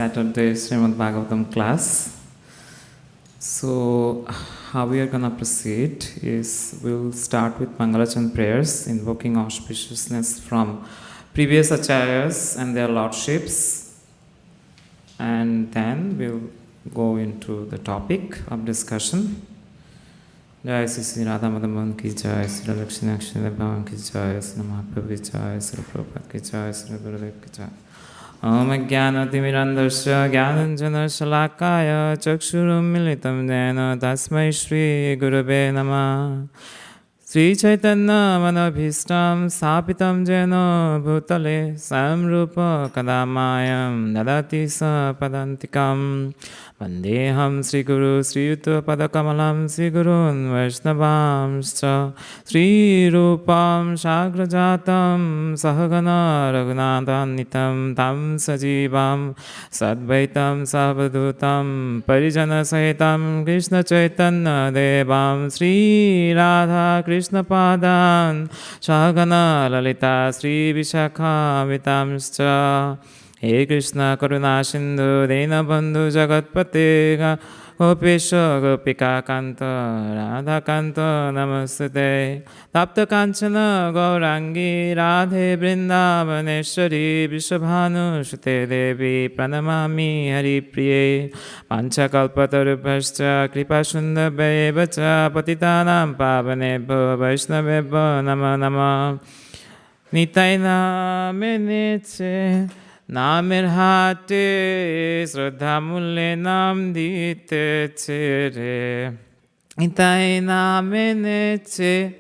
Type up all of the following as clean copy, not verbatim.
Saturday Srimad Bhagavatam class. So, how we are going to proceed is we'll start with Mangalachan prayers, invoking auspiciousness from previous acharyas and their lordships, and then we'll go into the topic of discussion. Jai Sri Radha Madhavan ki jai, Sri Lakshmi Lakshmi Bhavan ki jai, Sri Mahaprabhu ki jai, Sri Prabhupada ki jai, Sri Gurudev ki jai. Om Jnanatimirandasya Jnananjana-Shalakaya Chakshurumilitam Jena Tasmai Shri Gurave Namah. Sri Chaitanya Manabhistam Sapitam Jena Bhutale Samrupa Kadamayam Dadati Sa Padantikam Vandeham Sri Guru Sri Yuta Padakamalam Sri Gurun Vaishnavamscha Sri Rupam Shagrajatam Sahagana Raghunatanitam Tam Sajivam Sadvaitam Savadhutam Parijana Sahitam Krishna Chaitanya Devam Sri Radha Krishna Padan Shagana Lalita Sri Vishakha Vitamscha He Krishna Karuna Sindhu Dena Bandhu Jagatpate Gopesha Gopika Kanta Radha Kanta Namaste Tapta Kanchana Gaurangi Radhe Vrindavaneshwari Vishabhanu Shute Devi Pranamami Hari Priye Panchakalpatarubhascha Kripa Shundabhaivacha Patitanam Pavanebho Vaishnavebho Nama Nama Nitai Nameneche Namer hate Shraddha Mulle Nam Dite Chere Nitai Nameneche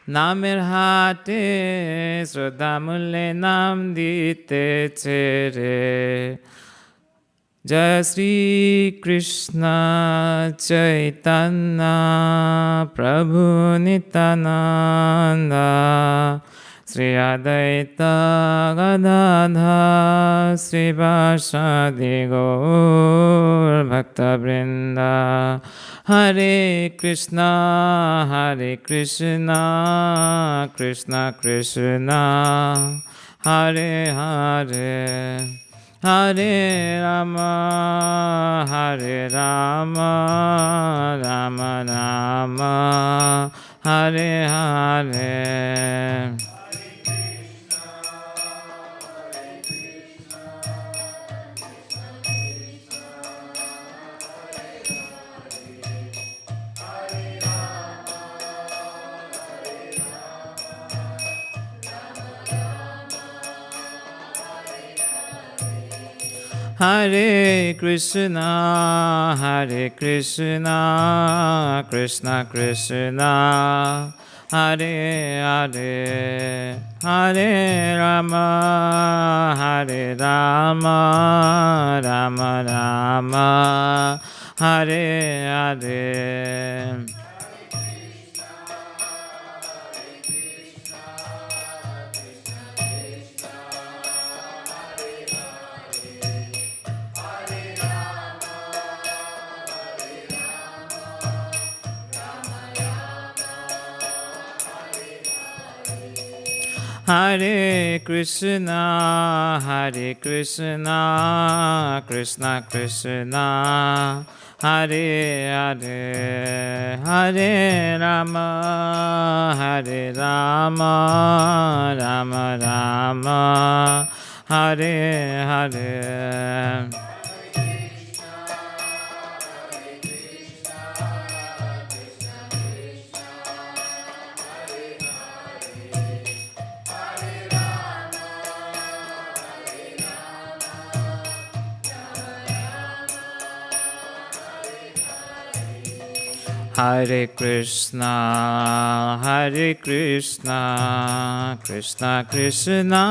Namer hate Shraddha Mulle Nam Dite Chere Jai Sri Krishna Chaitanya Prabhu Nityananda Sri Advaita Gadadha Sri Vasadi Gaur Bhakta Vrinda Hare Krishna Krishna Krishna Hare Hare Hare Rama Rama Rama Hare Hare Hare Krishna Krishna Krishna Hare Hare Hare Rama Rama Rama Hare Hare Hare Krishna Krishna Krishna Hare Hare Hare Rama Rama Rama Hare Hare Hare Krishna Krishna Krishna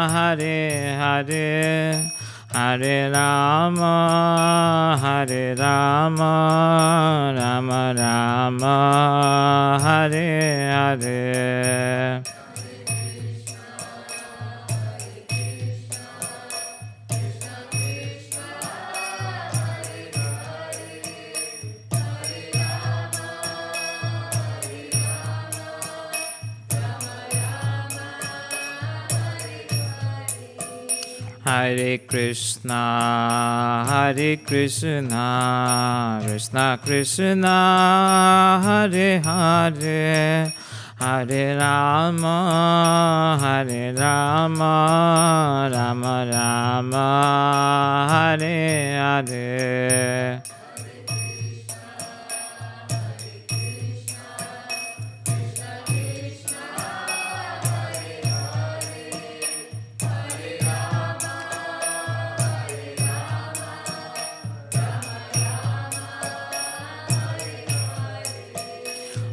Hare Hare Hare Rama Rama Rama Hare Hare Hare Krishna, Hare Krishna, Krishna Krishna, Hare Hare, Hare Rama, Hare Rama, Rama Rama, Hare Hare.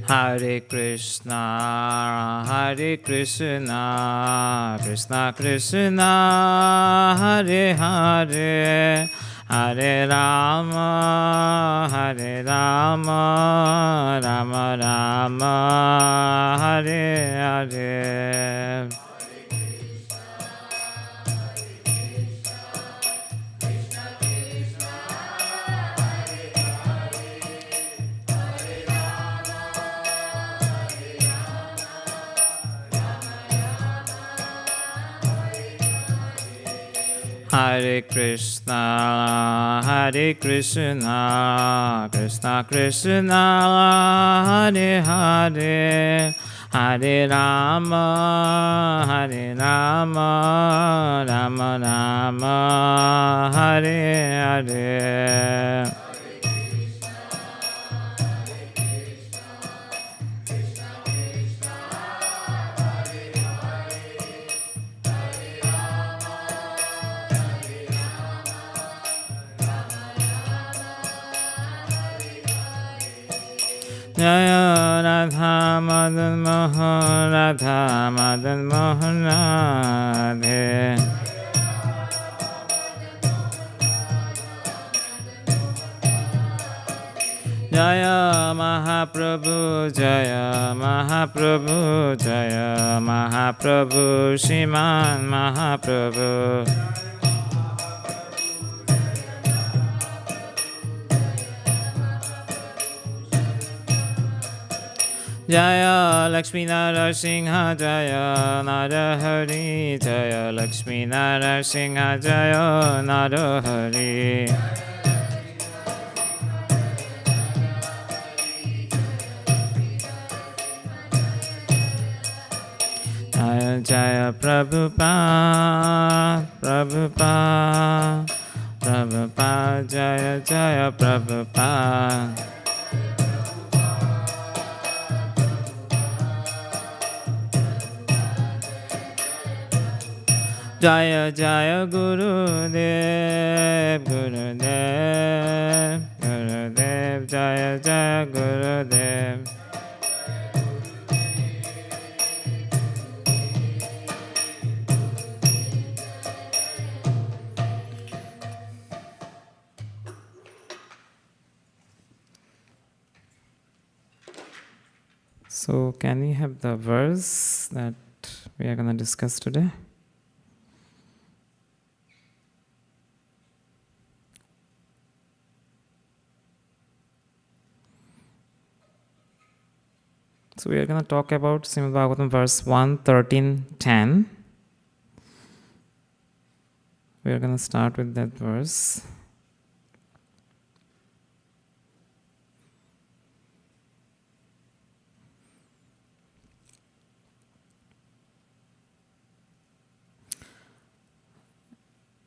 Hare Krishna, Hare Krishna, Krishna Krishna, Hare Hare, Hare Rama, Hare Rama, Rama Rama, Hare Hare. Hare Krishna, Hare Krishna, Krishna Krishna, Hare Hare, Hare Rama, Hare Rama, Rama Rama, Hare Hare. Jaya Radha Madan Mohan, Radha Madan Mohan Radhe. Jaya Mahaprabhu, Jaya Mahaprabhu, Jaya Mahaprabhu, Shriman Mahaprabhu. Jaya Lakshmi Narasingha, Jaya Narahari, Jaya Lakshmi Narasingha, Jaya Narahari. Jaya Jaya Prabhupada, Prabhupada, Prabhupada, Jaya Jaya Prabhupada. Jaya Jaya Gurudev, Gurudev, Gurudev, Jaya Jaya Gurudev. So can we have the verse that we are going to discuss today? So we are going to talk about Srimad Bhagavatam verse 1, 13, 10. We are going to start with that verse.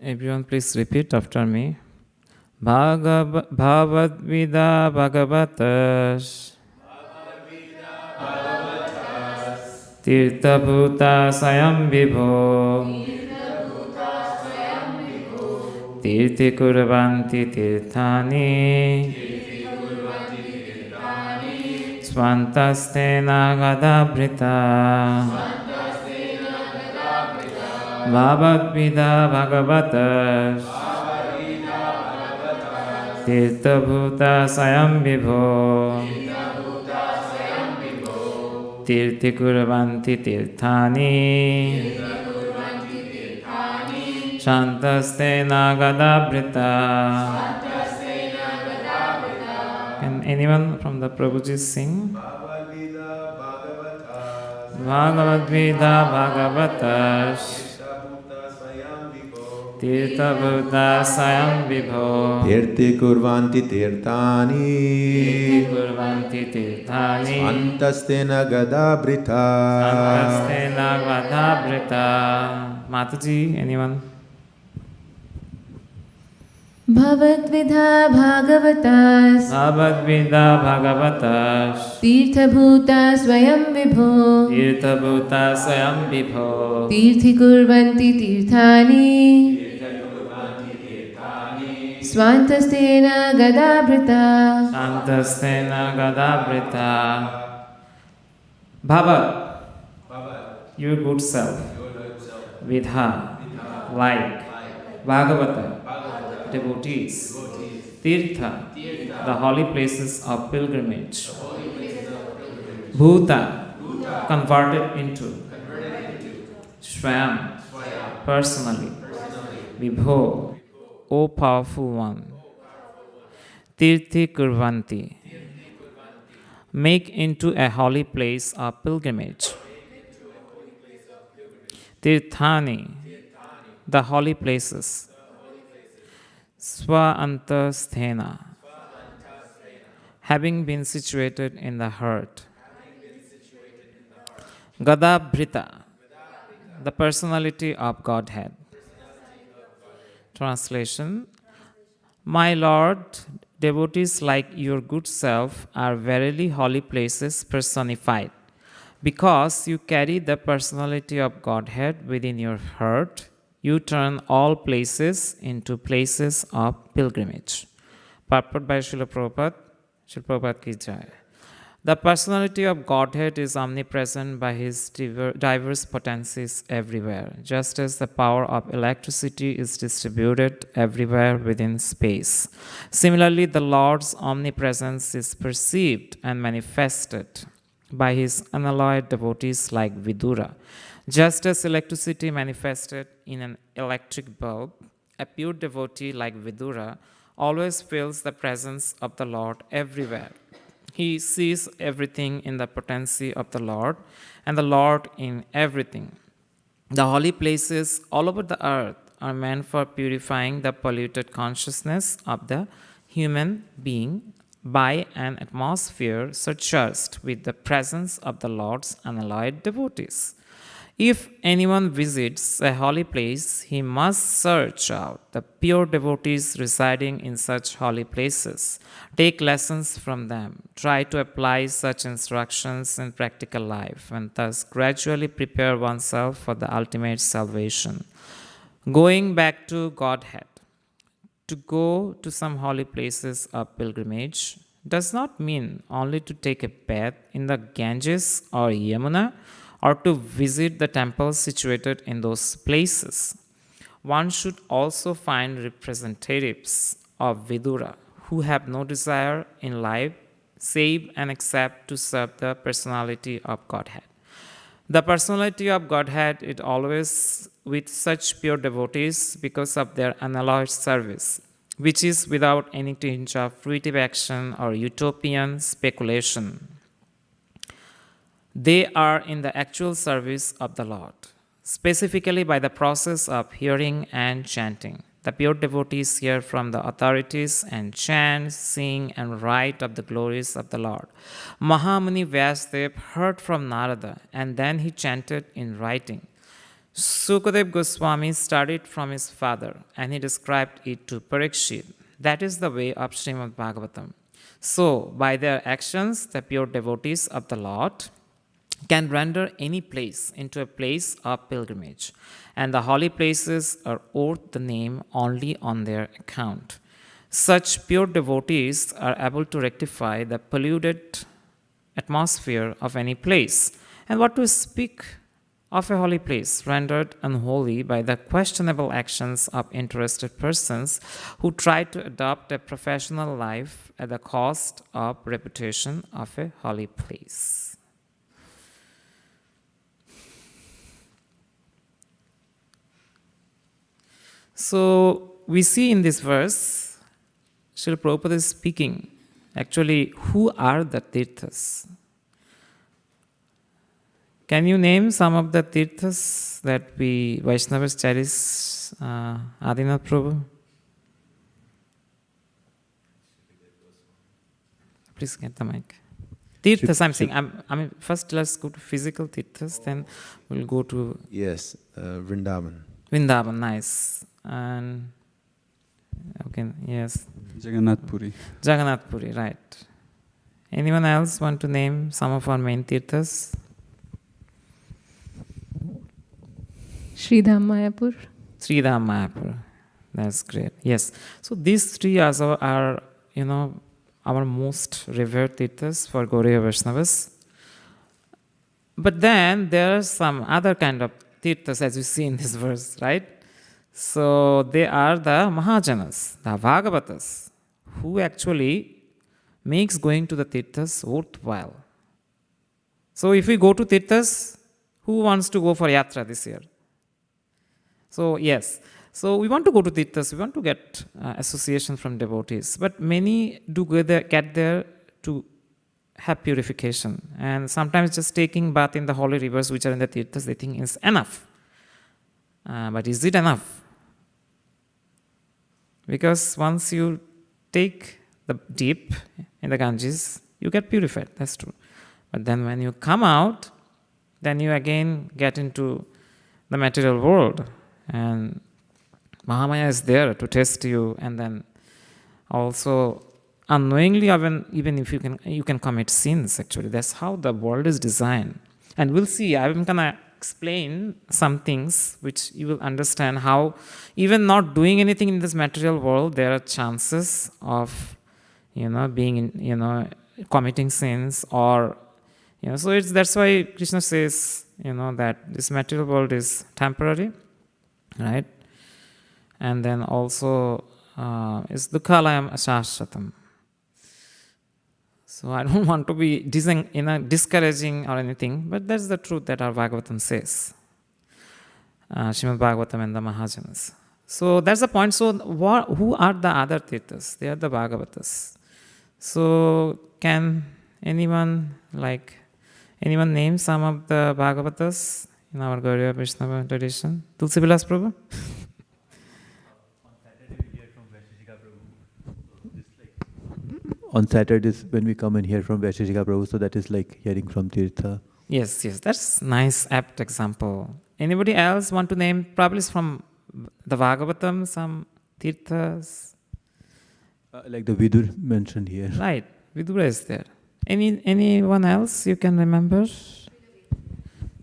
Everyone please repeat after me. Bhagavad-vida Bhagavatas Tirtha Bhuta Sayam Vibho Tirthi Kurvanti Tirthani Swantastena Gadabhrita Bhagavad-vida Bhagavatas Tirtha Bhuta Sayam Vibho Tirthi Kurvanti Tirthani Shantastena Gadabhrita. Can anyone from the Prabhuji sing? Bhagavad-vida Bhagavatas Bhagavad-vida Bhagavatas Tirtha Buddha Sayam Vibho. Tirti kurvanti tirtani. Tirti kurvanti tirthani. Svantastena gadabrita. Svantastena gadabrita. Mataji, anyone? Bhavadvidha Bhagavatas Bhavadvidha Bhagavatas Tirthabhuta Swayam Vibho Tirthabhuta Swayam Vibho Tirthi Kurvanti Tirthani Swantastena Gadabrita Santastena Gadabrita. Bhavad, your good self. Vidha, like. Bhagavata, devotees. Tirtha, the holy places of pilgrimage. Bhuta, converted into. Swayam, personally. Vibho, O powerful one. Tirthi kurvanti, make into a holy place of pilgrimage. Tirthani, the holy places. Swa antasthena, having been situated in the heart. Gadabhrita, the personality of Godhead. Translation: My Lord, devotees like your good self are verily holy places personified. Because you carry the personality of Godhead within your heart, you turn all places into places of pilgrimage. Purport by Srila Prabhupada. Srila Prabhupada ki jai. The personality of Godhead is omnipresent by his diverse potencies everywhere, just as the power of electricity is distributed everywhere within space. Similarly, the Lord's omnipresence is perceived and manifested by his unalloyed devotees like Vidura. Just as electricity manifested in an electric bulb, a pure devotee like Vidura always feels the presence of the Lord everywhere. He sees everything in the potency of the Lord, and the Lord in everything. The holy places all over the earth are meant for purifying the polluted consciousness of the human being by an atmosphere surcharged with the presence of the Lord's unalloyed devotees. If anyone visits a holy place, he must search out the pure devotees residing in such holy places, take lessons from them, try to apply such instructions in practical life, and thus gradually prepare oneself for the ultimate salvation. Going back to Godhead, to go to some holy places of pilgrimage does not mean only to take a bath in the Ganges or Yamuna, or to visit the temples situated in those places. One should also find representatives of Vidura who have no desire in life save and except to serve the personality of Godhead. The personality of Godhead is always with such pure devotees because of their unalloyed service, which is without any tinge of fruitive action or utopian speculation. They are in the actual service of the Lord, specifically by the process of hearing and chanting. The pure devotees hear from the authorities and chant, sing, and write of the glories of the Lord. Mahamuni Vyasadeva heard from Narada, and then he chanted in writing. Sukadeva Goswami studied from his father, and he described it to Parikshit. That is the way of Srimad Bhagavatam. So, by their actions, the pure devotees of the Lord can render any place into a place of pilgrimage, and the holy places are worth the name only on their account. Such pure devotees are able to rectify the polluted atmosphere of any place. And what to speak of a holy place rendered unholy by the questionable actions of interested persons who try to adopt a professional life at the cost of reputation of a holy place. So we see in this verse, Srila Prabhupada is speaking, actually, who are the tirthas? Can you name some of the tirthas that we Vaishnavas cherish Adinath Prabhu. Please get the mic. Tirthas, I'm saying. I mean, first let's go to physical tirthas, then we'll go to Yes, Vrindavan. Vrindavan. Nice. And okay, yes, Jagannath Puri. Jagannath Puri, right. Anyone else want to name some of our main tirthas? Sridham Mayapur. Sridham Mayapur. That's great. Yes. So these three are our most revered tirthas for Gauriya Vaishnavas. But then there are some other kind of tirthas as you see in this verse, right? So they are the Mahajanas, the Bhagavatas, who actually makes going to the tirthas worthwhile. So if we go to tirthas, who wants to go for yatra this year? So yes, so we want to go to tirthas, we want to get association from devotees, but many do get there to have purification, and sometimes just taking bath in the holy rivers which are in the tirthas, they think is enough. But is it enough? Because once you take the dip in the Ganges, you get purified, that's true. But then when you come out, then you again get into the material world, and Mahamaya is there to test you, and then also unknowingly, even if you can commit sins actually. That's how the world is designed. And we'll see, I'm gonna explain some things which you will understand how even not doing anything in this material world, there are chances of being in, committing sins, or so that's why Krishna says that this material world is temporary, right? And then also is dukhalayam ashashvatam. So I don't want to be discouraging or anything, but that's the truth that our Bhagavatam says. Srimad Bhagavatam and the Mahajanas. So that's the point. So who are the other tirthas? They are the Bhagavatas. So can anyone name some of the Bhagavatas in our Gauriya Vaishnava tradition? Tulsi Vilas Prabhu? On Saturdays when we come and hear from Vaisheshika Prabhu, so that is like hearing from Tirtha. Yes, that's nice, apt example. Anybody else want to name, probably from the Bhagavatam, some Tirthas? Like the Vidur mentioned here. Right, Vidura is there. Anyone else you can remember?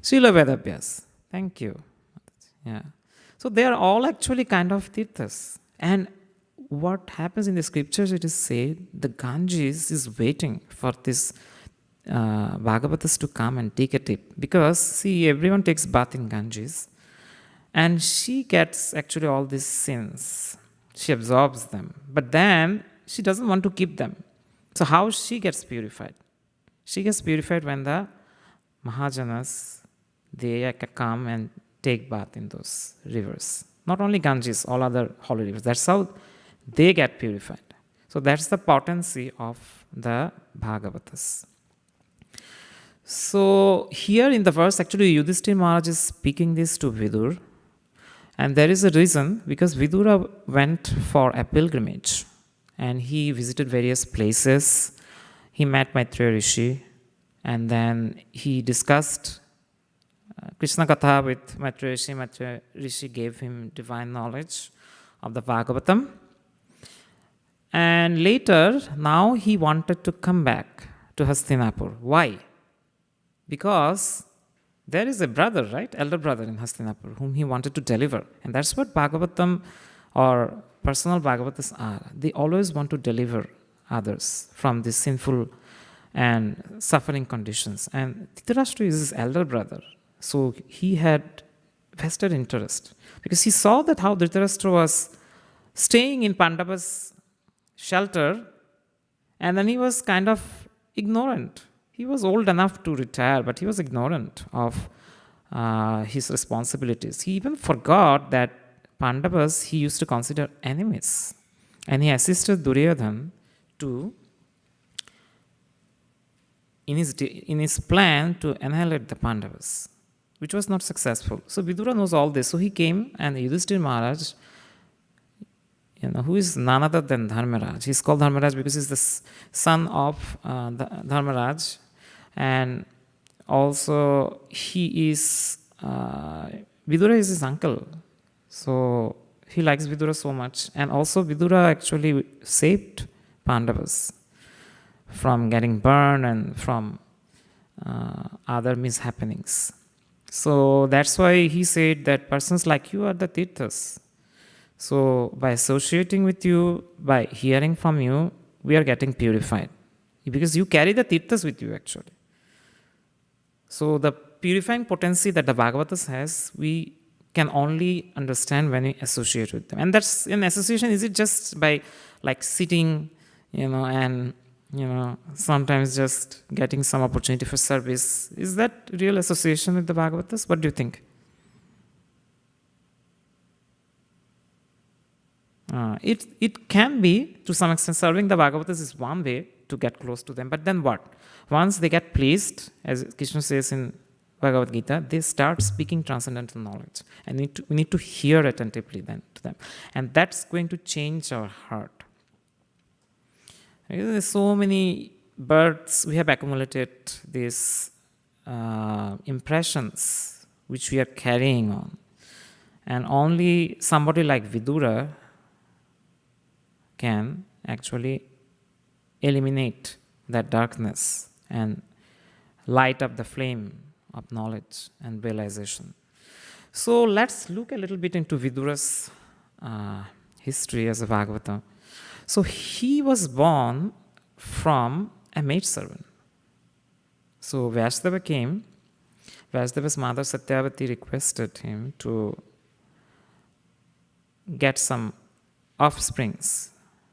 Srila Vedabhyas. Thank you. Yeah. So they are all actually kind of Tirthas. And what happens in the scriptures, it is said, the Ganges is waiting for this Bhagavatas to come and take a dip. Because, see, everyone takes bath in Ganges. And she gets actually all these sins. She absorbs them. But then, she doesn't want to keep them. So how she gets purified? She gets purified when the Mahajanas, they come and take bath in those rivers. Not only Ganges, all other holy rivers. That's how they get purified. So that's the potency of the Bhagavatas. So here in the verse, actually Yudhishthira Maharaj is speaking this to Vidur. And there is a reason, because Vidura went for a pilgrimage. And he visited various places. He met Maitreya Rishi. And then he discussed Krishna Katha with Maitreya Rishi. Maitreya Rishi gave him divine knowledge of the Bhagavatam. And later, now he wanted to come back to Hastinapur. Why? Because there is a brother, right? Elder brother in Hastinapur, whom he wanted to deliver. And that's what Bhagavatam or personal Bhagavatas are. They always want to deliver others from these sinful and suffering conditions. And Dhritarashtra is his elder brother. So he had vested interest. Because he saw that how Dhritarashtra was staying in Pandava's shelter, and then he was kind of ignorant. He was old enough to retire, but he was ignorant of his responsibilities. He even forgot that Pandavas he used to consider enemies. And he assisted Duryodhan to, in his plan to annihilate the Pandavas. which was not successful. So Vidura knows all this. So he came, and Yudhishthira Maharaj, who is none other than Dharmaraj. He's called Dharmaraj because he's the son of Dharmaraj, and also he is Vidura is his uncle. So he likes Vidura so much, and also Vidura actually saved Pandavas from getting burned and from other mishappenings. So that's why he said that persons like you are the Tirthas. So by associating with you, by hearing from you, we are getting purified. Because you carry the Tirthas with you actually. So the purifying potency that the Bhagavatas has, we can only understand when we associate with them. And that's in association, is it just by like sitting, and sometimes just getting some opportunity for service? Is that real association with the Bhagavatas? What do you think? It can be, to some extent, serving the Bhagavatas is one way to get close to them. But then what? Once they get pleased, as Krishna says in Bhagavad Gita, they start speaking transcendental knowledge. And we need to hear attentively then to them. And that's going to change our heart. There's so many births, we have accumulated these impressions which we are carrying on. And only somebody like Vidura can actually eliminate that darkness and light up the flame of knowledge and realization. So let's look a little bit into Vidura's history as a Bhagavata. So he was born from a maidservant. So Vyasdeva came. Vyasdeva's mother Satyavati requested him to get some offsprings,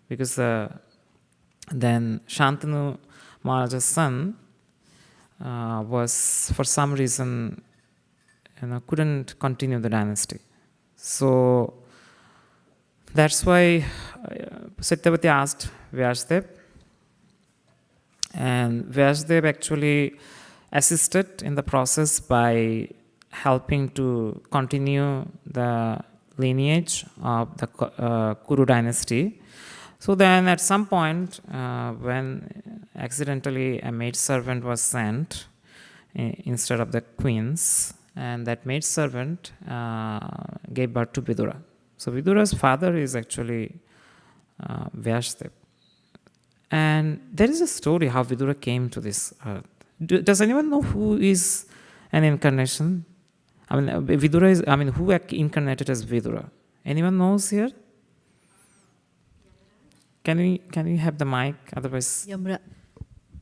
because then Shantanu Maharaja's son was, for some reason, couldn't continue the dynasty. So that's why Satyavati asked Vyasdev, and Vyasdev actually assisted in the process by helping to continue the lineage of the Kuru dynasty. So then at some point, when accidentally a maidservant was sent instead of the queens, and that maidservant gave birth to Vidura. So Vidura's father is actually Vyasdev. And there is a story how Vidura came to this earth. Does anyone know who is an incarnation? Vidura is, who incarnated as Vidura? Anyone knows here? Can we have the mic? Otherwise,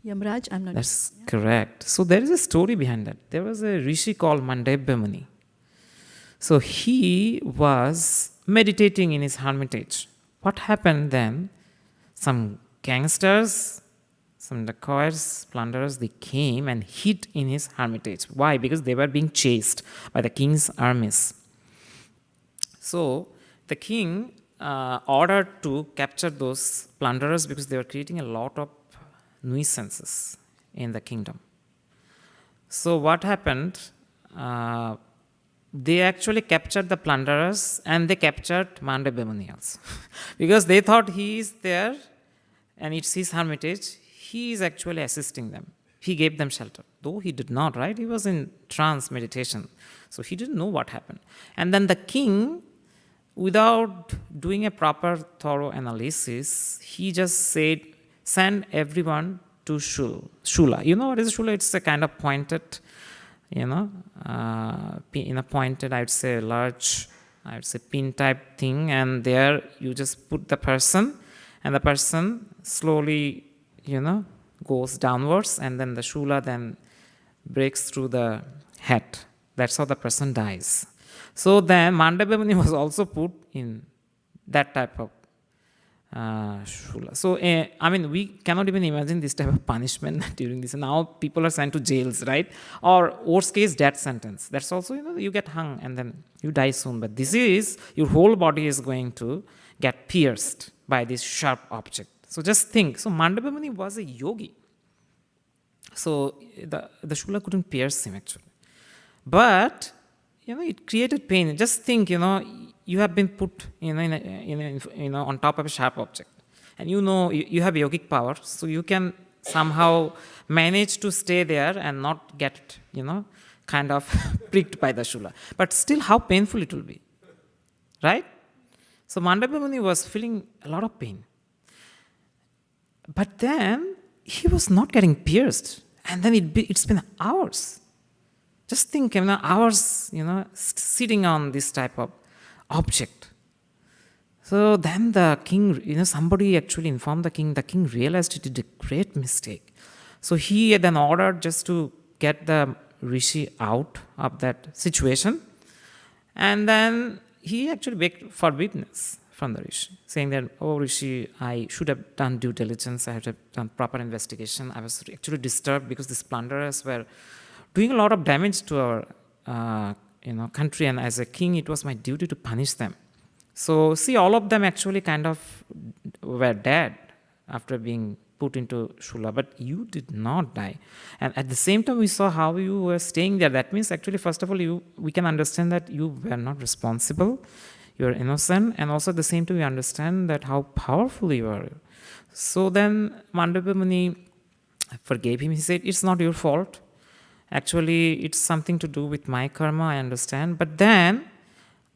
Yamraj, I'm not. That's correct. So there is a story behind that. There was a rishi called Mandebya Muni. So he was meditating in his hermitage. What happened then? Some gangsters, some dacoits, plunderers, they came and hid in his hermitage. Why? Because they were being chased by the king's armies. So the king ordered to capture those plunderers because they were creating a lot of nuisances in the kingdom. So what happened? They actually captured the plunderers and they captured Mandebya Muni also. Because they thought he is there and it's his hermitage, he is actually assisting them. He gave them shelter. Though he did not, right? He was in trance meditation. So he didn't know what happened. And then the king, without doing a proper thorough analysis, he just said, send everyone to Shula. You know what is Shula? It's a kind of pointed, in a pointed, large, pin type thing. And there you just put the person, and the person slowly, goes downwards, and then the Shula then breaks through the head. That's how the person dies. So then Mandebya Muni was also put in that type of Shula. So, we cannot even imagine this type of punishment during this. Now people are sent to jails, right? Or worst case, death sentence. That's also, you get hung and then you die soon. But this is, your whole body is going to get pierced by this sharp object. So just think. So Mandebya Muni was a yogi. So the Shula couldn't pierce him actually. But, it created pain. Just think, you have been put, on top of a sharp object. And you have yogic power, so you can somehow manage to stay there and not get, kind of pricked by the shula. But still, how painful it will be, right? So Mandavya Muni was feeling a lot of pain. But then, he was not getting pierced. And then it's been hours. Just think, hours, sitting on this type of object. So then the king, somebody actually informed the king. The king realized he did a great mistake. So he then ordered just to get the rishi out of that situation. And then he actually begged forgiveness from the rishi, saying that, oh rishi, I should have done due diligence. I should have done proper investigation. I was actually disturbed because these plunderers were doing a lot of damage to our country. And as a king, it was my duty to punish them. So see, all of them actually kind of were dead after being put into shula, but you did not die. And at the same time, we saw how you were staying there. That means actually, first of all, we can understand that you were not responsible, you are innocent, and also at the same time, we understand that how powerful you are. So then Mandavya Muni forgave him. He said, it's not your fault. Actually, it's something to do with my karma, I understand. But then,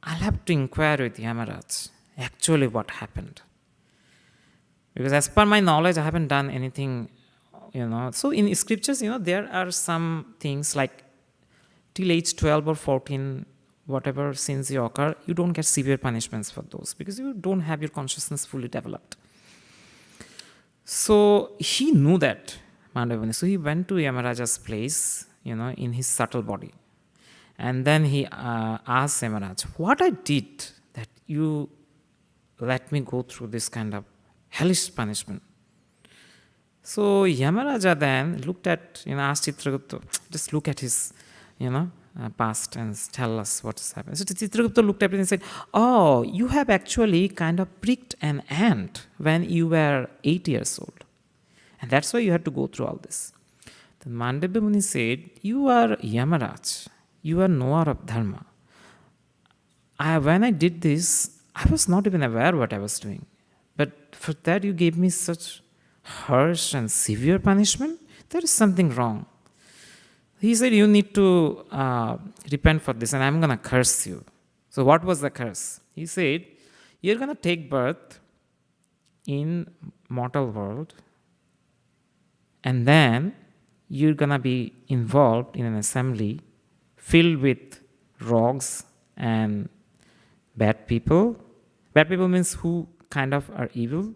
I'll have to inquire with Yamaraj, actually what happened. Because as per my knowledge, I haven't done anything, So in scriptures, there are some things like till age 12 or 14, whatever sins you occur, you don't get severe punishments for those because you don't have your consciousness fully developed. So he knew that, Mandavya. So he went to Yamaraja's place, in his subtle body. And then he asked Yamaraj, what I did that you let me go through this kind of hellish punishment? So Yamaraja then looked at, asked Chitragupta, just look at his, past and tell us what's happened. So Chitragupta looked at it and said, oh, you have actually kind of pricked an ant when you were 8 years old. And that's why you had to go through all this. Then Mandavya Muni said, you are Yamaraj. You are knower of dharma. When I did this, I was not even aware what I was doing. But for that you gave me such harsh and severe punishment. There is something wrong. He said, you need to repent for this and I'm going to curse you. So what was the curse? He said, you're going to take birth in mortal world and then you're going to be involved in an assembly filled with rogues and bad people. Bad people means who kind of are evil.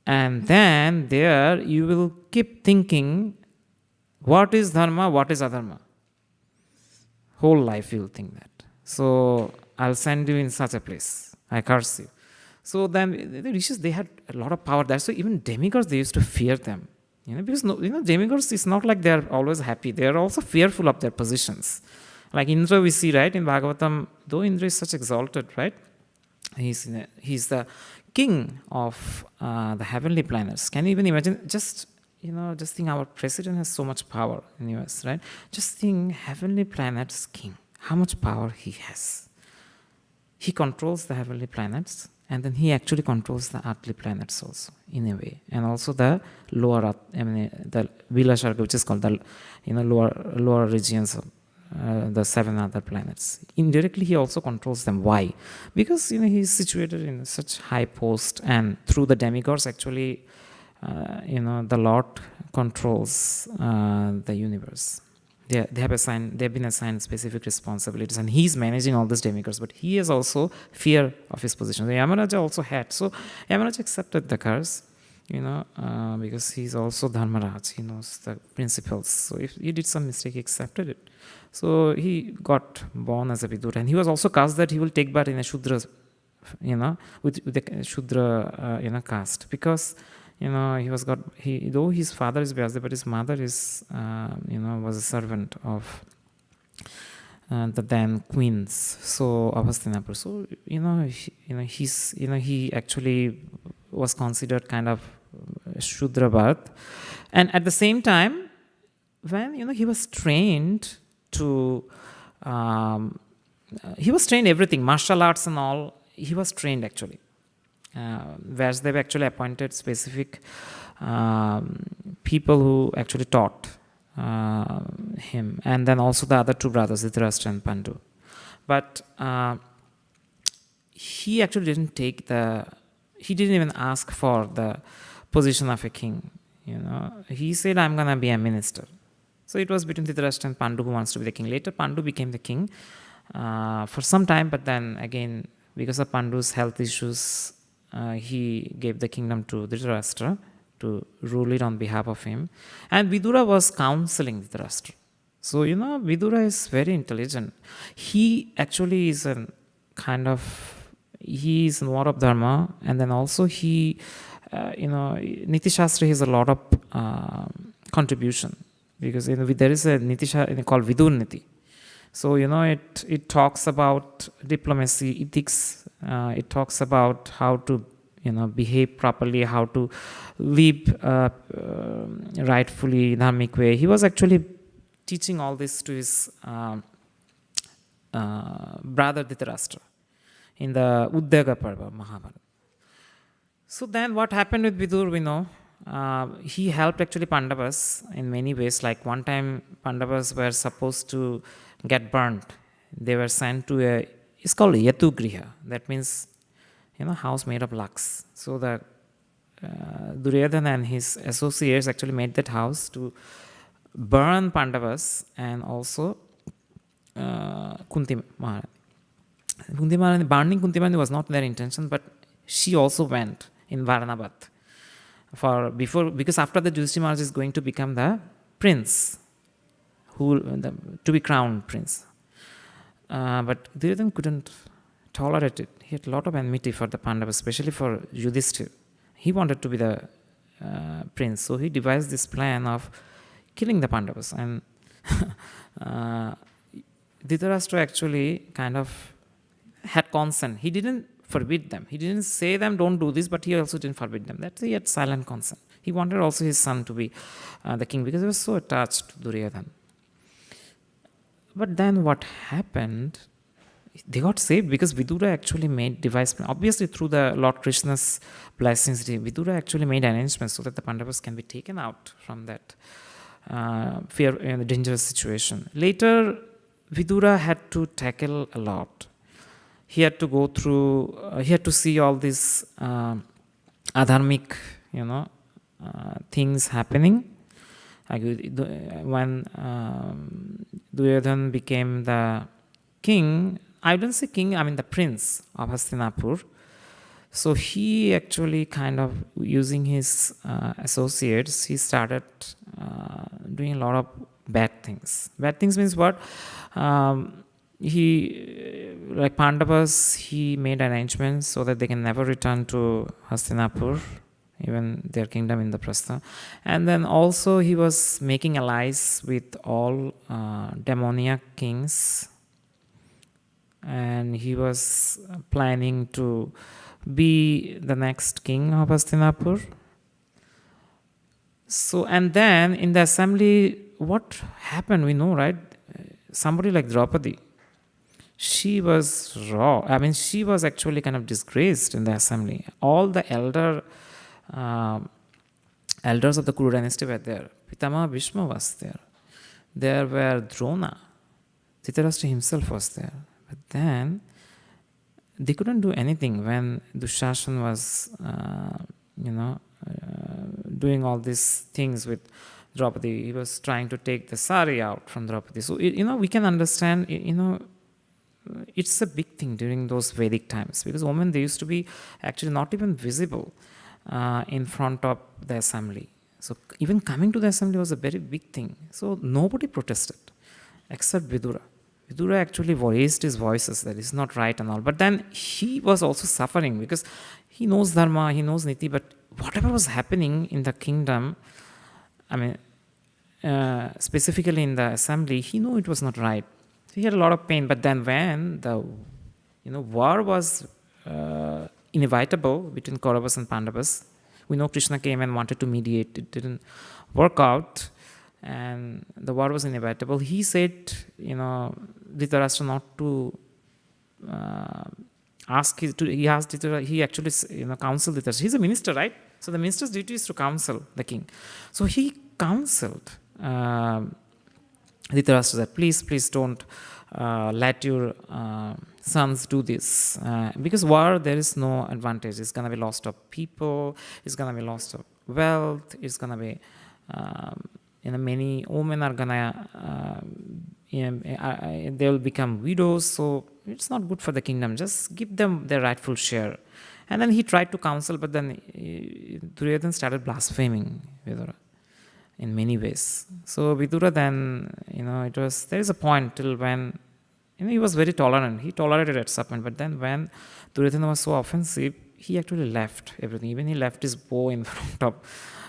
And then there you will keep thinking, what is dharma, what is adharma? Whole life you will think that. So I'll send you in such a place. I curse you. So then the rishis, they had a lot of power. That's why even demigods, they used to fear them. Because demigods, it's not like they're always happy. They're also fearful of their positions. Like Indra we see, right, in Bhagavatam, though Indra is such exalted, right? He's the king of the heavenly planets. Can you even imagine? Just think our president has so much power in the US, right? Just think heavenly planets king. How much power he has. He controls the heavenly planets. And then he actually controls the earthly planets also, in a way. And also the lower, the Vilasharga, which is called the lower regions of the 7 other planets. Indirectly, he also controls them. Why? Because he is situated in such high post, and through the demigods, actually, the Lord controls the universe. They have been assigned specific responsibilities, and he's managing all these demigods, but he has also fear of his position. The Yamaraja also had. So Yamaraja accepted the curse, because he's also Dharmaraj. He knows the principles. So if he did some mistake, he accepted it. So he got born as a Vidura, and he was also cast that he will take birth in a Shudra, with a Shudra, caste, because though his father is Vyasa, but his mother is, was a servant of the then queens, so of Hastinapur. So he actually was considered kind of Shudra birth, and at the same time, when he was trained to, he was trained everything, martial arts and all, he was trained actually. Vyasdeva actually appointed specific people who actually taught him, and then also the other two brothers, Dhritarashtra and Pandu. But he actually didn't he didn't even ask for the position of a king. He said, I'm going to be a minister. So it was between Dhritarashtra and Pandu who wants to be the king. Later, Pandu became the king for some time, but then again, because of Pandu's health issues, he gave the kingdom to Dhritarashtra to rule it on behalf of him. And Vidura was counseling Dhritarashtra. So, Vidura is very intelligent. He actually is he is more of dharma, and then also he, Niti Shastra has a lot of contribution, because there is a Niti Shastra called Vidur Niti. So, it talks about diplomacy, ethics, it talks about how to, behave properly, how to live rightfully, dharmic way. He was actually teaching all this to his brother Dhritarashtra in the Uddyaga Parva, Mahabharata. So then what happened with Vidur, we know. He helped actually Pandavas in many ways. Like one time Pandavas were supposed to get burnt. They were sent to it's called Yatu Griha. That means, house made of lakhs. So the Duryodhana and his associates actually made that house to burn Pandavas and also Kunti Maharani. Burning Kunti Maharani was not their intention, but she also went in Varanabat because after the Yudhishthira Maharaj is going to become the prince, to be crowned prince. But Duryodhana couldn't tolerate it. He had a lot of enmity for the Pandavas, especially for Yudhishthira. He wanted to be the prince, so he devised this plan of killing the Pandavas. And Dhritarashtra actually kind of had consent. He didn't forbid them. He didn't say them, don't do this, but he also didn't forbid them. He had silent consent. He wanted also his son to be the king because he was so attached to Duryodhana. But then what happened, they got saved because Vidura actually made device. Obviously through the Lord Krishna's blessings, Vidura actually made arrangements so that the Pandavas can be taken out from that fear and dangerous situation. Later, Vidura had to tackle a lot. He had to go through, he had to see all these adharmic, things happening. When Duryodhana became the king, I don't say king, I mean the prince of Hastinapur. So he actually kind of using his associates, he started doing a lot of bad things. Bad things means what? He, like Pandavas, he made arrangements so that they can never return to Hastinapur, even their kingdom in the Prastha. And then also he was making allies with all demoniac kings. And he was planning to be the next king of Hastinapur. So, and then in the assembly, what happened, we know, right? Somebody like Draupadi, she was raw. I mean, she was actually kind of disgraced in the assembly. All the elders of the Kuru dynasty were there. Pitama Bhishma was there. There were Drona. Dhritarashtra himself was there. But then they couldn't do anything when Dushashan was, doing all these things with Draupadi. He was trying to take the sari out from Draupadi. So, we can understand, it's a big thing during those Vedic times because women, they used to be actually not even visible in front of the assembly. So, even coming to the assembly was a very big thing. So, nobody protested except Vidura. Vidura actually raised his voices that it's not right and all. But then he was also suffering because he knows dharma, he knows niti, but whatever was happening in the kingdom, I mean, specifically in the assembly, he knew it was not right. He had a lot of pain. But then when the war was inevitable between Kauravas and Pandavas, we know Krishna came and wanted to mediate. It didn't work out. and the war was inevitable, he said, Dhritarashtra not to asked Dhritarashtra, he actually, counseled Dhritarashtra. He's a minister, right? So the minister's duty is to counsel the king. So he counseled Dhritarashtra that please don't let your sons do this. Because war, there is no advantage. It's going to be loss of people, it's going to be loss of wealth, it's going to be, many women are going to, they will become widows. So it's not good for the kingdom. Just give them their rightful share. And then he tried to counsel, but then Duryodhana started blaspheming Vidura in many ways. So Vidura then, there is a point till when, he was very tolerant. He tolerated at some point. But then when Duryodhana was so offensive, he actually left everything. Even he left his bow in front of,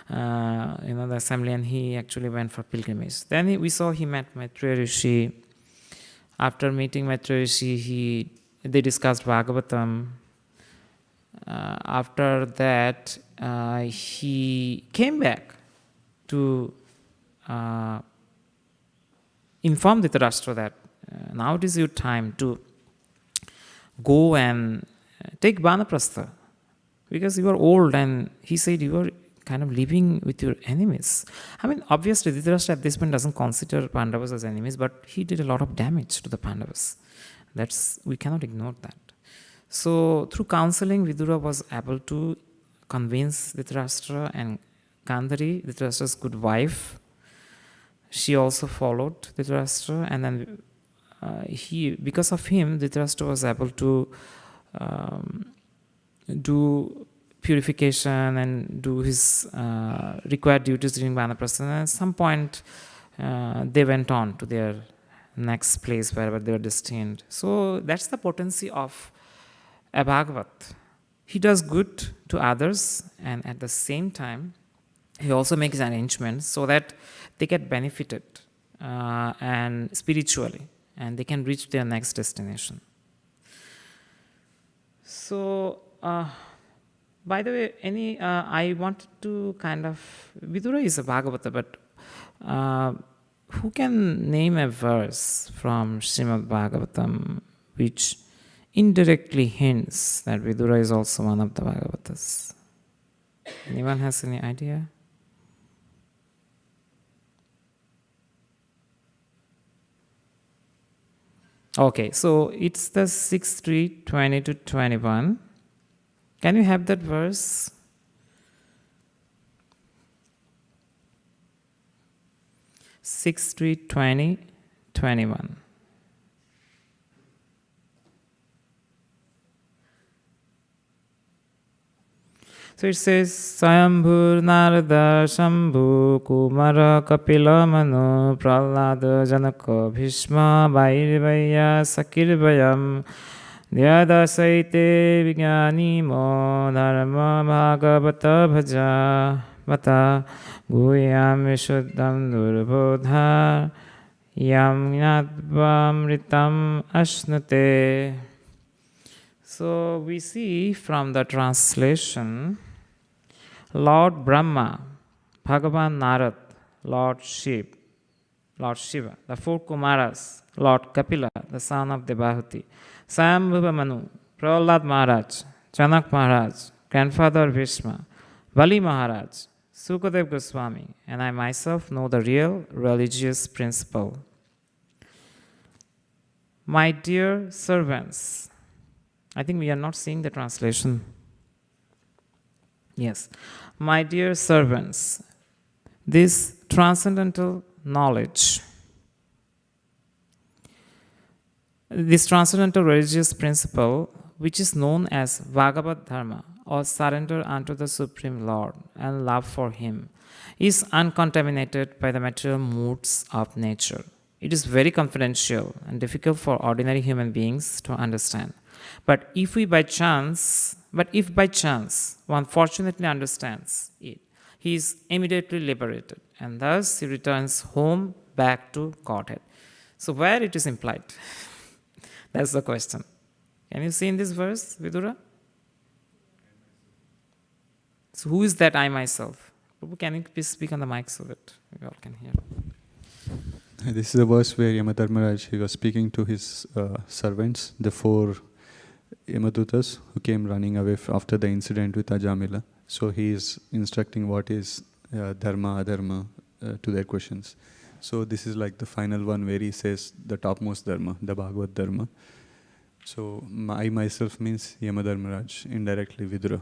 the assembly, and he actually went for pilgrimage. Then we saw he met Maitreya Rishi. After meeting Maitreya Rishi, they discussed Bhagavatam. After that, he came back to inform Dhritarashtra that now it is your time to go and take Vanaprastha, because you are old. And he said you are kind of living with your enemies. I mean, obviously Dhritarashtra at this point doesn't consider Pandavas as enemies, but he did a lot of damage to the Pandavas. We cannot ignore that. So through counseling, Vidura was able to convince Dhritarashtra, and Gandhari, Dhritarashtra's good wife, she also followed Dhritarashtra, and then because of him, Dhritarashtra was able to do purification and do his required duties during Vanaprastha. And at some point, they went on to their next place wherever they were destined. So that's the potency of a Bhagavat. He does good to others, and at the same time, he also makes arrangements so that they get benefited and spiritually, and they can reach their next destination. So, by the way, I wanted to Vidura is a Bhagavata, but who can name a verse from Srimad Bhagavatam which indirectly hints that Vidura is also one of the Bhagavatas? Anyone has any idea? Okay, so it's the 6:3, 20 to 21. Can you have that verse? Six, 3, 20, 21. So it says, Sayambhur Narada Shambhu Kumara Kapila Manu Prahlada Janaka Bhishma Vairvaya Sakirvayam Dhyadasaite Vigyani Mo Dharma Bhagavata Bhaja Vata Guyam Vishuddham Durbodha Yam Gnadvamritam Ashnate. So we see from the translation, Lord Brahma, Bhagavan Narad, Lord Shiva, the four Kumaras, Lord Kapila, the son of Devahuti, Swayambhuva Manu, Prahlad Maharaj, Chanak Maharaj, grandfather Bhishma, Bali Maharaj, Sukadev Goswami, and I myself know the real religious principle. My dear servants, I think we are not seeing the translation. Yes. My dear servants, this transcendental knowledge, this transcendental religious principle, which is known as Bhagavad Dharma, or surrender unto the Supreme Lord and love for Him, is uncontaminated by the material moods of nature. It is very confidential and difficult for ordinary human beings to understand. But if by chance one fortunately understands it, he is immediately liberated, and thus he returns home back to Godhead. So where it is implied? That's the question. Can you see in this verse, Vidura? So who is that I myself? Prabhu, can you please speak on the mic so that we all can hear? This is a verse where Yamadharmaraj, he was speaking to his servants, the 4 Yamadutas who came running away after the incident with Ajamila. So he is instructing what is dharma, adharma to their questions. So this is like the final one where he says the topmost dharma, the Bhagavad Dharma. So I myself means Yamadharmaraj, indirectly Vidura.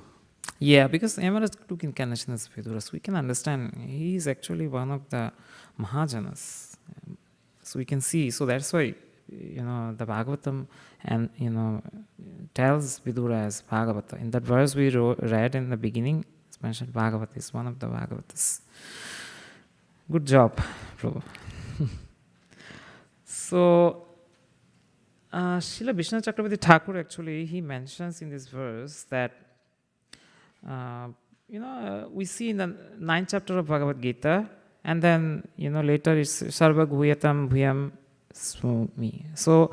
Yeah, because Yamaraj took incarnation as Vidura, so we can understand he is actually one of the Mahajanas. So we can see, so that's why, the Bhagavatam and, tells Vidura as Bhagavata. In that verse we read in the beginning, it's mentioned Bhagavata is one of the Bhagavatas. Good job, Prabhu. So, Srila Vishnu Chakravarti Thakur actually, he mentions in this verse that, we see in the 9th chapter of Bhagavad Gita, and then, later it's Sarva Guhyatam Bhuyam Swami. So,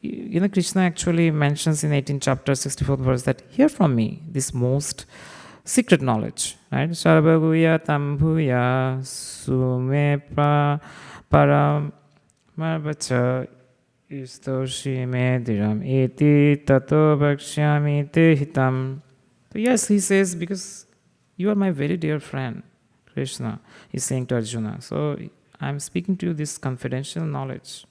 Krishna actually mentions in 18th chapter, 64th verse that hear from me this most secret knowledge, right? Sarva Guhyatam Bhuya Sume Param Marvacha Istoshi Mediram Eti Tato Bhakshyami Te Hitam. So yes, he says, because you are my very dear friend, Krishna is saying to Arjuna. So I am speaking to you this confidential knowledge.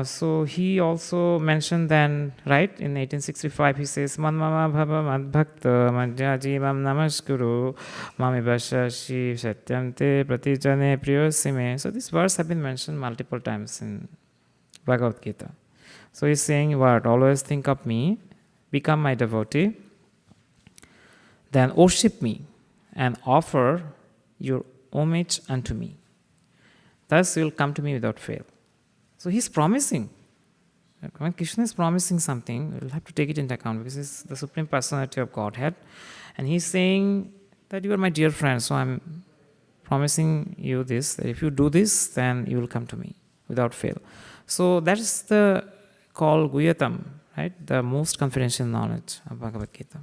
So he also mentioned then, right, in 1865, he says, Man mama bhava madbhakta madhya jivam namaskuru mami bashashi satyam te pratijane priyosime. So this verse have been mentioned multiple times in Bhagavad Gita. So he's saying what? Always think of me, become my devotee, then worship me and offer your homage unto me. Thus you will come to me without fail. So he's promising. When Krishna is promising something, we'll have to take it into account because he's the Supreme Personality of Godhead. And he's saying that you are my dear friend, so I'm promising you this, that if you do this, then you will come to me without fail. So that is the call Guhyatam, right? The most confidential knowledge of Bhagavad Gita.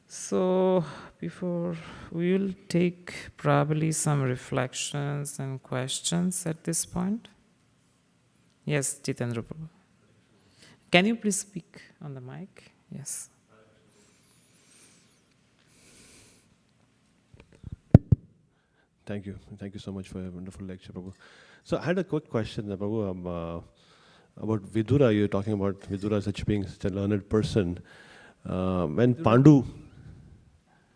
So before we will take probably some reflections and questions at this point. Yes, Jitendra Prabhu. Can you please speak on the mic? Yes. Thank you. Thank you so much for a wonderful lecture, Prabhu. So I had a quick question, Prabhu, about Vidura. You're talking about Vidura such being such a learned person. When Pandu...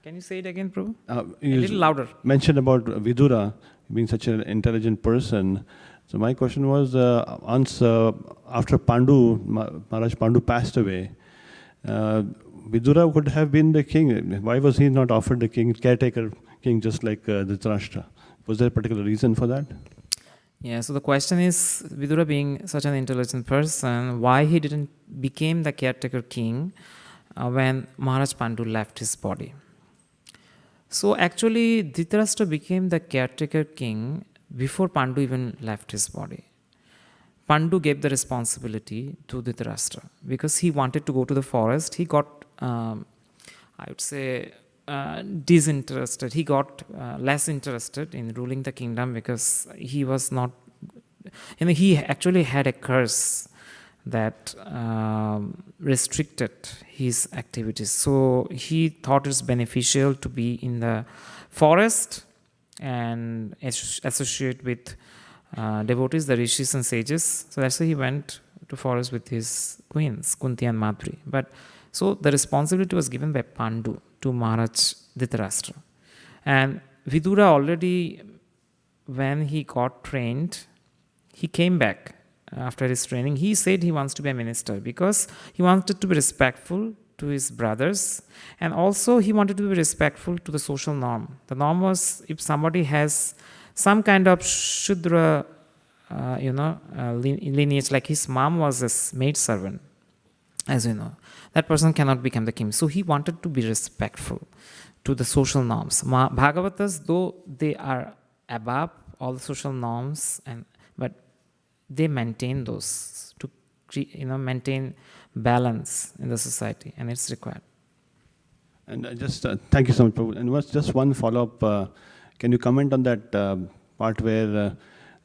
Can you say it again, Prabhu? A you little louder. Mentioned about Vidura being such an intelligent person. So my question was, once after Maharaj Pandu passed away, Vidura could have been the king. Why was he not offered the caretaker king, just like Dhritarashtra? Was there a particular reason for that? Yeah, so the question is, Vidura being such an intelligent person, why he didn't become the caretaker king when Maharaj Pandu left his body? So actually, Dhritarashtra became the caretaker king before Pandu even left his body. Pandu gave the responsibility to Dhritarashtra because he wanted to go to the forest. He got, I would say, disinterested. He got less interested in ruling the kingdom because he was not, he actually had a curse that restricted his activities. So he thought it's beneficial to be in the forest and associate with devotees, the rishis and sages. So that's why he went to forest with his queens, Kunti and Madhuri. But so the responsibility was given by Pandu to Maharaj Dhritarashtra. And Vidura already, when he got trained, he came back after his training. He said he wants to be a minister because he wanted to be respectful to his brothers, and also he wanted to be respectful to the social norm. The norm was, if somebody has some kind of Shudra lineage, like his mom was a maid servant, as you know, that person cannot become the king. So he wanted to be respectful to the social norms. Bhagavatas, though they are above all the social norms, but they maintain those to maintain balance in the society, and it's required. And just thank you so much, Prabhu. And just one follow-up. Can you comment on that part where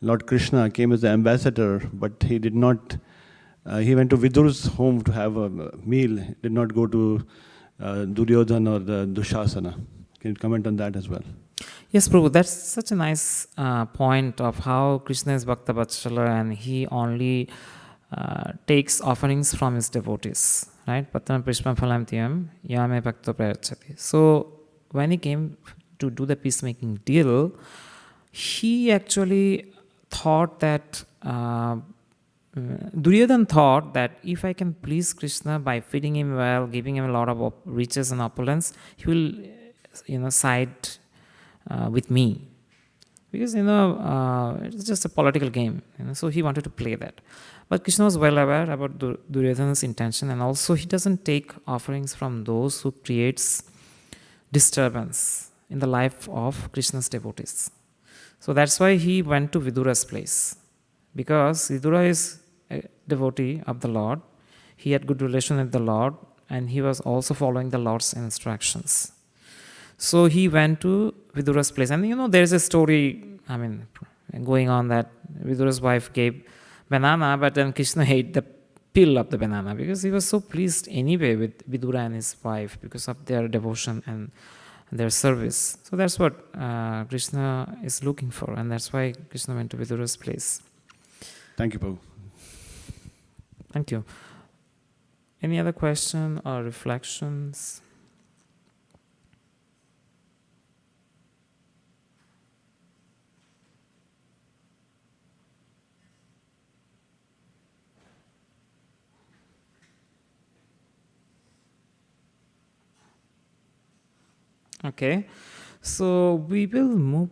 Lord Krishna came as the ambassador, but he did not, he went to Vidur's home to have a meal, did not go to Duryodhana or the Dushasana. Can you comment on that as well? Yes, Prabhu, that's such a nice point of how Krishna is Bhakta Vatsala and he only takes offerings from his devotees, right? Pattam Prishpam Phalam Tiyam Yame Bhakto Prayachati. So when he came to do the peacemaking deal, he actually thought that Duryodhana thought that if I can please Krishna by feeding him well, giving him a lot of riches and opulence, he will, side with me. Because, it's just a political game. So he wanted to play that. But Krishna was well aware about Duryodhana's intention, and also he doesn't take offerings from those who creates disturbance in the life of Krishna's devotees. So that's why he went to Vidura's place. Because Vidura is a devotee of the Lord, he had good relation with the Lord, and he was also following the Lord's instructions. So he went to Vidura's place. And there is a story, going on that Vidura's wife gave banana, but then Krishna ate the peel of the banana because he was so pleased anyway with Vidura and his wife because of their devotion and their service. So that's what Krishna is looking for, and that's why Krishna went to Vidura's place. Thank you, Prabhu. Thank you. Any other question or reflections? Okay, so we will move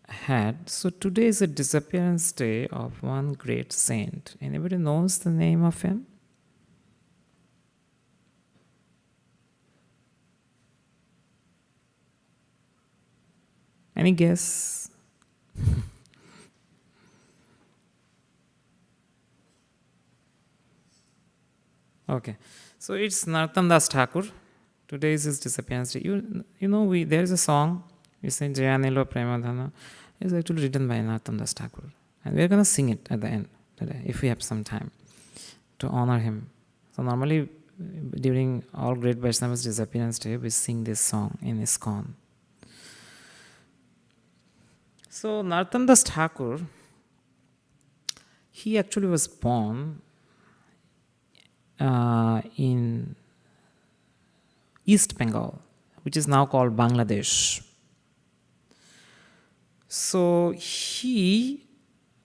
ahead. So today is a disappearance day of one great saint. Anybody knows the name of him? Any guess? Okay, so it's Narottam Das Thakur. Today is his disappearance day. There is a song, we say Jayanilo Premadhana. It's actually written by Narottam Das Thakur. And we're going to sing it at the end today, if we have some time, to honor him. So normally, during all great Vaishnavas' disappearance day, we sing this song in ISKCON. So Narottam Das Thakur, he actually was born in East Bengal, which is now called Bangladesh. So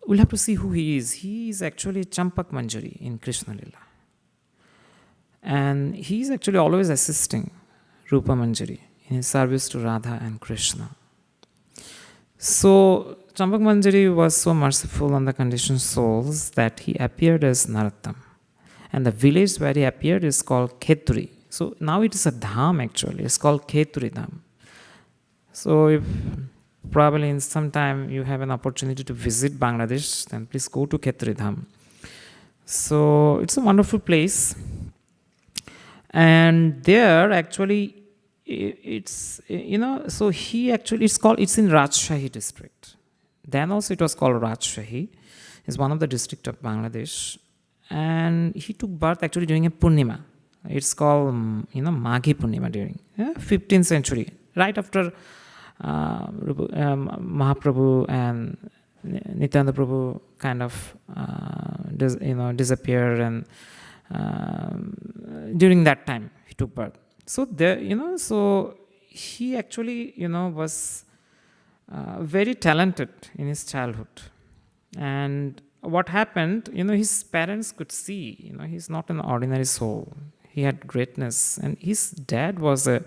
we'll have to see who he is. He is actually Champak Manjari in Krishna Lila. And he is actually always assisting Rupa Manjari in his service to Radha and Krishna. So Champak Manjari was so merciful on the conditioned souls that he appeared as Narottam. And the village where he appeared is called Kheturi. So now it is a dham actually. It's called Kheturi Dham. So if probably in some time you have an opportunity to visit Bangladesh, then please go to Kheturi Dham. So it's a wonderful place. And there actually it's, so he actually, it's in Rajshahi district. Then also it was called Rajshahi. It's one of the districts of Bangladesh. And he took birth actually during a Purnima. It's called, Maghi Purnima during 15th century, right after Mahaprabhu and Nityananda Prabhu kind of, disappeared, and during that time he took birth. So there, so he actually, was very talented in his childhood. And what happened, his parents could see, he's not an ordinary soul. He had greatness, and his dad was a,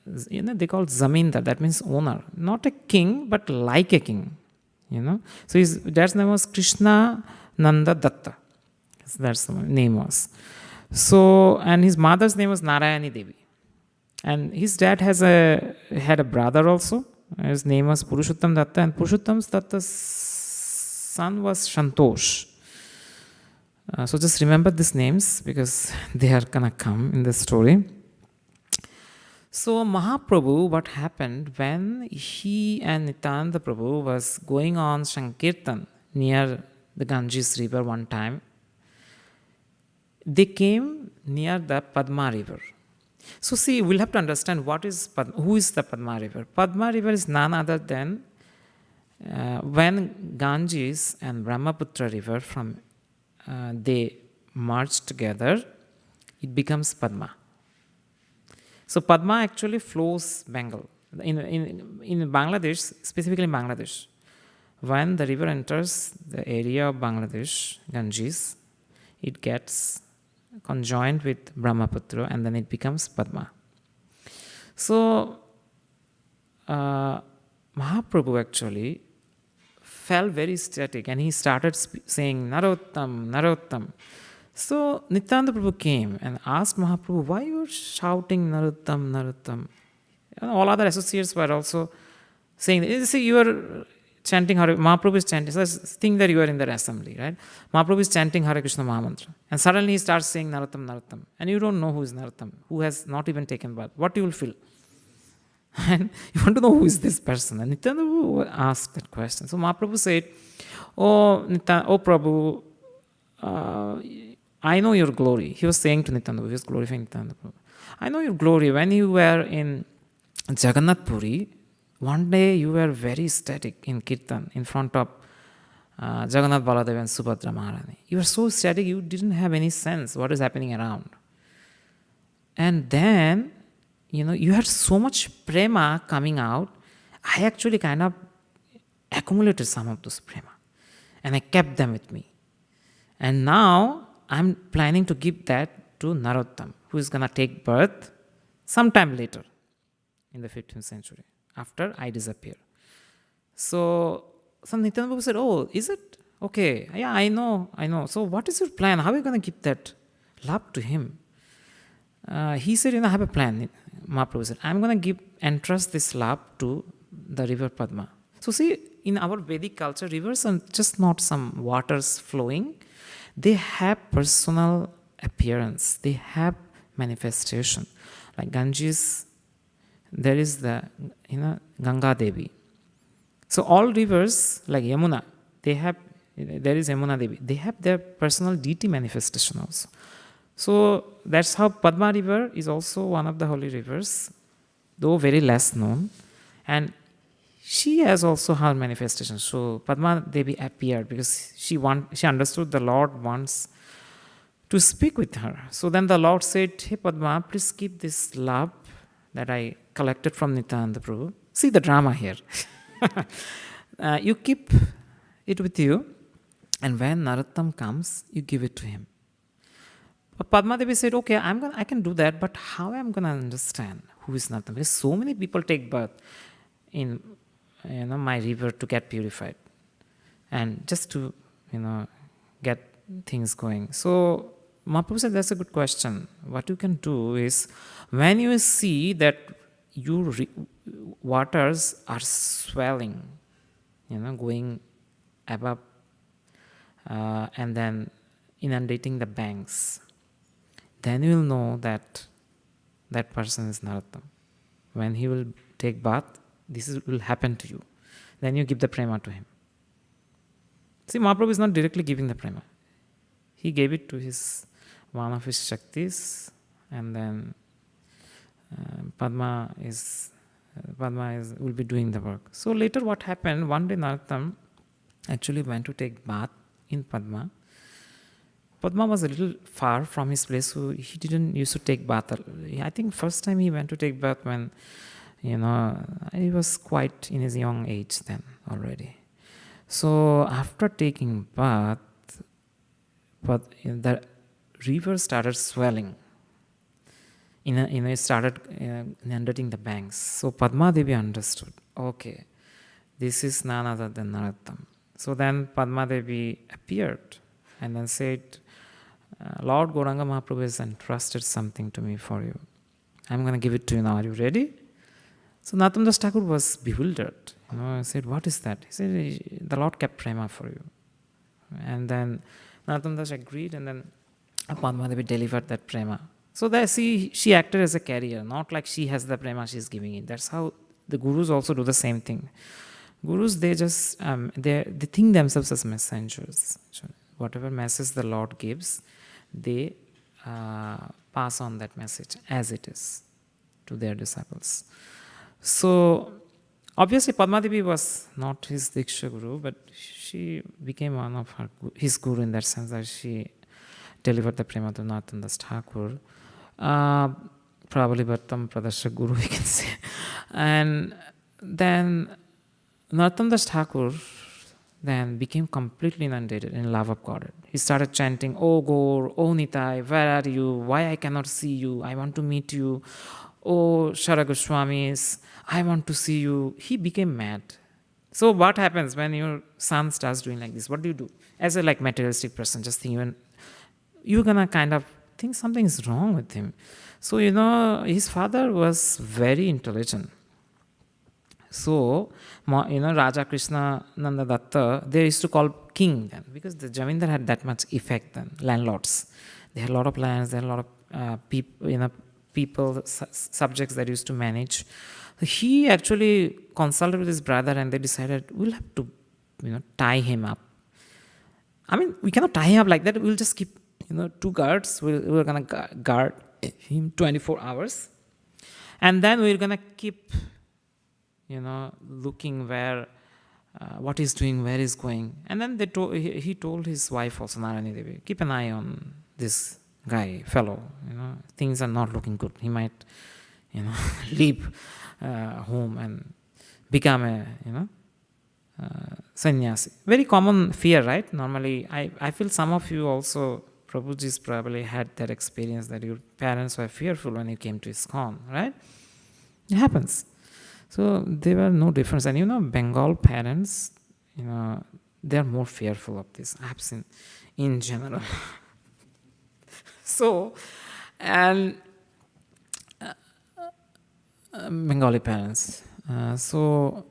they call zamindar, that means owner. Not a king, but like a king, So his dad's name was Krishna Nanda Datta. That's the name was. So, and his mother's name was Narayani Devi. And his dad had a brother also. His name was Purushottam Datta, and Purushottam Datta's son was Shantosh. So just remember these names because they are gonna come in the story. So Mahaprabhu, what happened when he and Nityananda Prabhu was going on Sankirtan near the Ganges river one time, they came near the Padma river. So see, we'll have to understand who is the Padma river. Padma river is none other than when Ganges and Brahmaputra river they merge together, it becomes Padma. So Padma actually flows Bengal. In Bangladesh, specifically in Bangladesh, when the river enters the area of Bangladesh, Ganges, it gets conjoined with Brahmaputra and then it becomes Padma. So Mahaprabhu actually felt very static and he started saying Narottam, Narottam. So Nityananda Prabhu came and asked Mahaprabhu, why you are shouting Narottam, Narottam? And all other associates were also saying, see, you are chanting Hare, Mahaprabhu is chanting. So think that you are in their assembly, right? Mahaprabhu is chanting Hare Krishna Mahamantra. And suddenly he starts saying Narottam, Narottam. And you don't know who is Narottam, who has not even taken bath. What you will feel? And you want to know who is this person. And Nityananda Prabhu asked that question. So Mahaprabhu said, oh Prabhu, I know your glory. He was saying to Nityananda Prabhu, he was glorifying Nityananda Prabhu. I know your glory. When you were in Jagannath Puri, one day you were very static in Kirtan in front of Jagannath Baladev and Subhadra Maharani. You were so static, you didn't have any sense what is happening around. And then, you had so much prema coming out. I actually kind of accumulated some of those prema. And I kept them with me. And now, I'm planning to give that to Narottam, who is going to take birth sometime later in the 15th century, after I disappear. So Nityananda Prabhu said, oh, is it? Okay, yeah, I know. So what is your plan? How are you going to give that love to him? He said, I have a plan. Mahaprabhu said, I'm going to entrust this love to the river Padma. So see, in our Vedic culture, rivers are just not some waters flowing. They have personal appearance. They have manifestation. Like Ganges, there is the Ganga Devi. So all rivers like Yamuna, there is Yamuna Devi. They have their personal deity manifestation also. So that's how Padma river is also one of the holy rivers, though very less known. And she has also her manifestation. So Padma Devi appeared because she understood the Lord wants to speak with her. So then the Lord said, hey Padma, please keep this love that I collected from Nityananda Prabhu. See the drama here. You keep it with you, and when Narottam comes, you give it to him. But Padma Devi said, okay, I can do that, but how am I going to understand who is Narottam? Because so many people take birth in my river to get purified and just to get things going. So Mahaprabhu said, that's a good question. What you can do is, when you see that your waters are swelling, going above and then inundating the banks, then you will know that that person is Narottam. When he will take bath, will happen to you. Then you give the prema to him. See, Mahaprabhu is not directly giving the prema. He gave it to one of his Shaktis, and then Padma will be doing the work. So later what happened, one day Narottam actually went to take bath in Padma. Padma was a little far from his place, so he didn't used to take bath. I think first time he went to take bath when he was quite in his young age then already. So after taking bath, the river started swelling. It started inundating the banks. So Padma Devi understood, okay, this is none other than Narottam. So then Padma Devi appeared and then said, Lord Gauranga Mahaprabhu has entrusted something to me for you. I'm going to give it to you now. Are you ready? So Narottam Das Thakur was bewildered. I said, what is that? He said, the Lord kept prema for you. And then Narottam Das agreed, and then Padma Devi delivered that prema. So that she acted as a carrier, not like she has the prema, she's giving it. That's how the gurus also do the same thing. Gurus, they just they think themselves as messengers. So whatever message the Lord gives, they pass on that message as it is to their disciples. So obviously Padmadevi was not his Diksha Guru, but she became one of his guru in that sense that she delivered the prema to Narottam Das Thakur. Probably Bhattam Pradashak Guru, we can say. And then Narottam Das Thakur then became completely inundated in love of God. He started chanting, "Oh Gaur, oh Nitai, where are you? Why I cannot see you? I want to meet you. Oh Shara Goswamis, I want to see you." He became mad. So what happens when your son starts doing like this? What do? As a materialistic person, just think you're gonna kind of think something is wrong with him. So his father was very intelligent. So, Raja Krishna Nanda Datta, they used to call king then, because the Jamindar had that much effect then, landlords. They had a lot of lands, they had a lot of people, subjects that used to manage. So he actually consulted with his brother and they decided, we'll have to, tie him up. I mean, we cannot tie him up like that, we'll just keep, 2 guards, we're going to guard him 24 hours. And then we're going to keep looking where, what he's doing, where he's going. And then he told his wife also, Narayani Devi, keep an eye on this fellow. Things are not looking good. He might, leave home and become a, sannyasi. Very common fear, right? Normally, I feel some of you also, Prabhuji's probably had that experience that your parents were fearful when you came to ISKCON, right? It happens. So there were no difference. And Bengal parents, they are more fearful of this. I have seen in general. So, and Bengali parents. So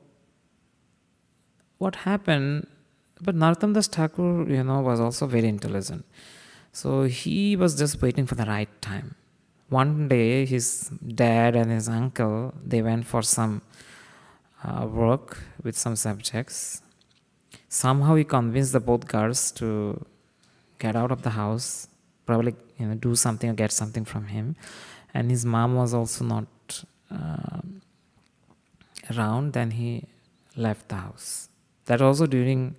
what happened, but Narottam Das Thakur, was also very intelligent. So he was just waiting for the right time. One day, his dad and his uncle, they went for some work with some subjects. Somehow he convinced the both girls to get out of the house, probably do something or get something from him. And his mom was also not around. Then he left the house. That also during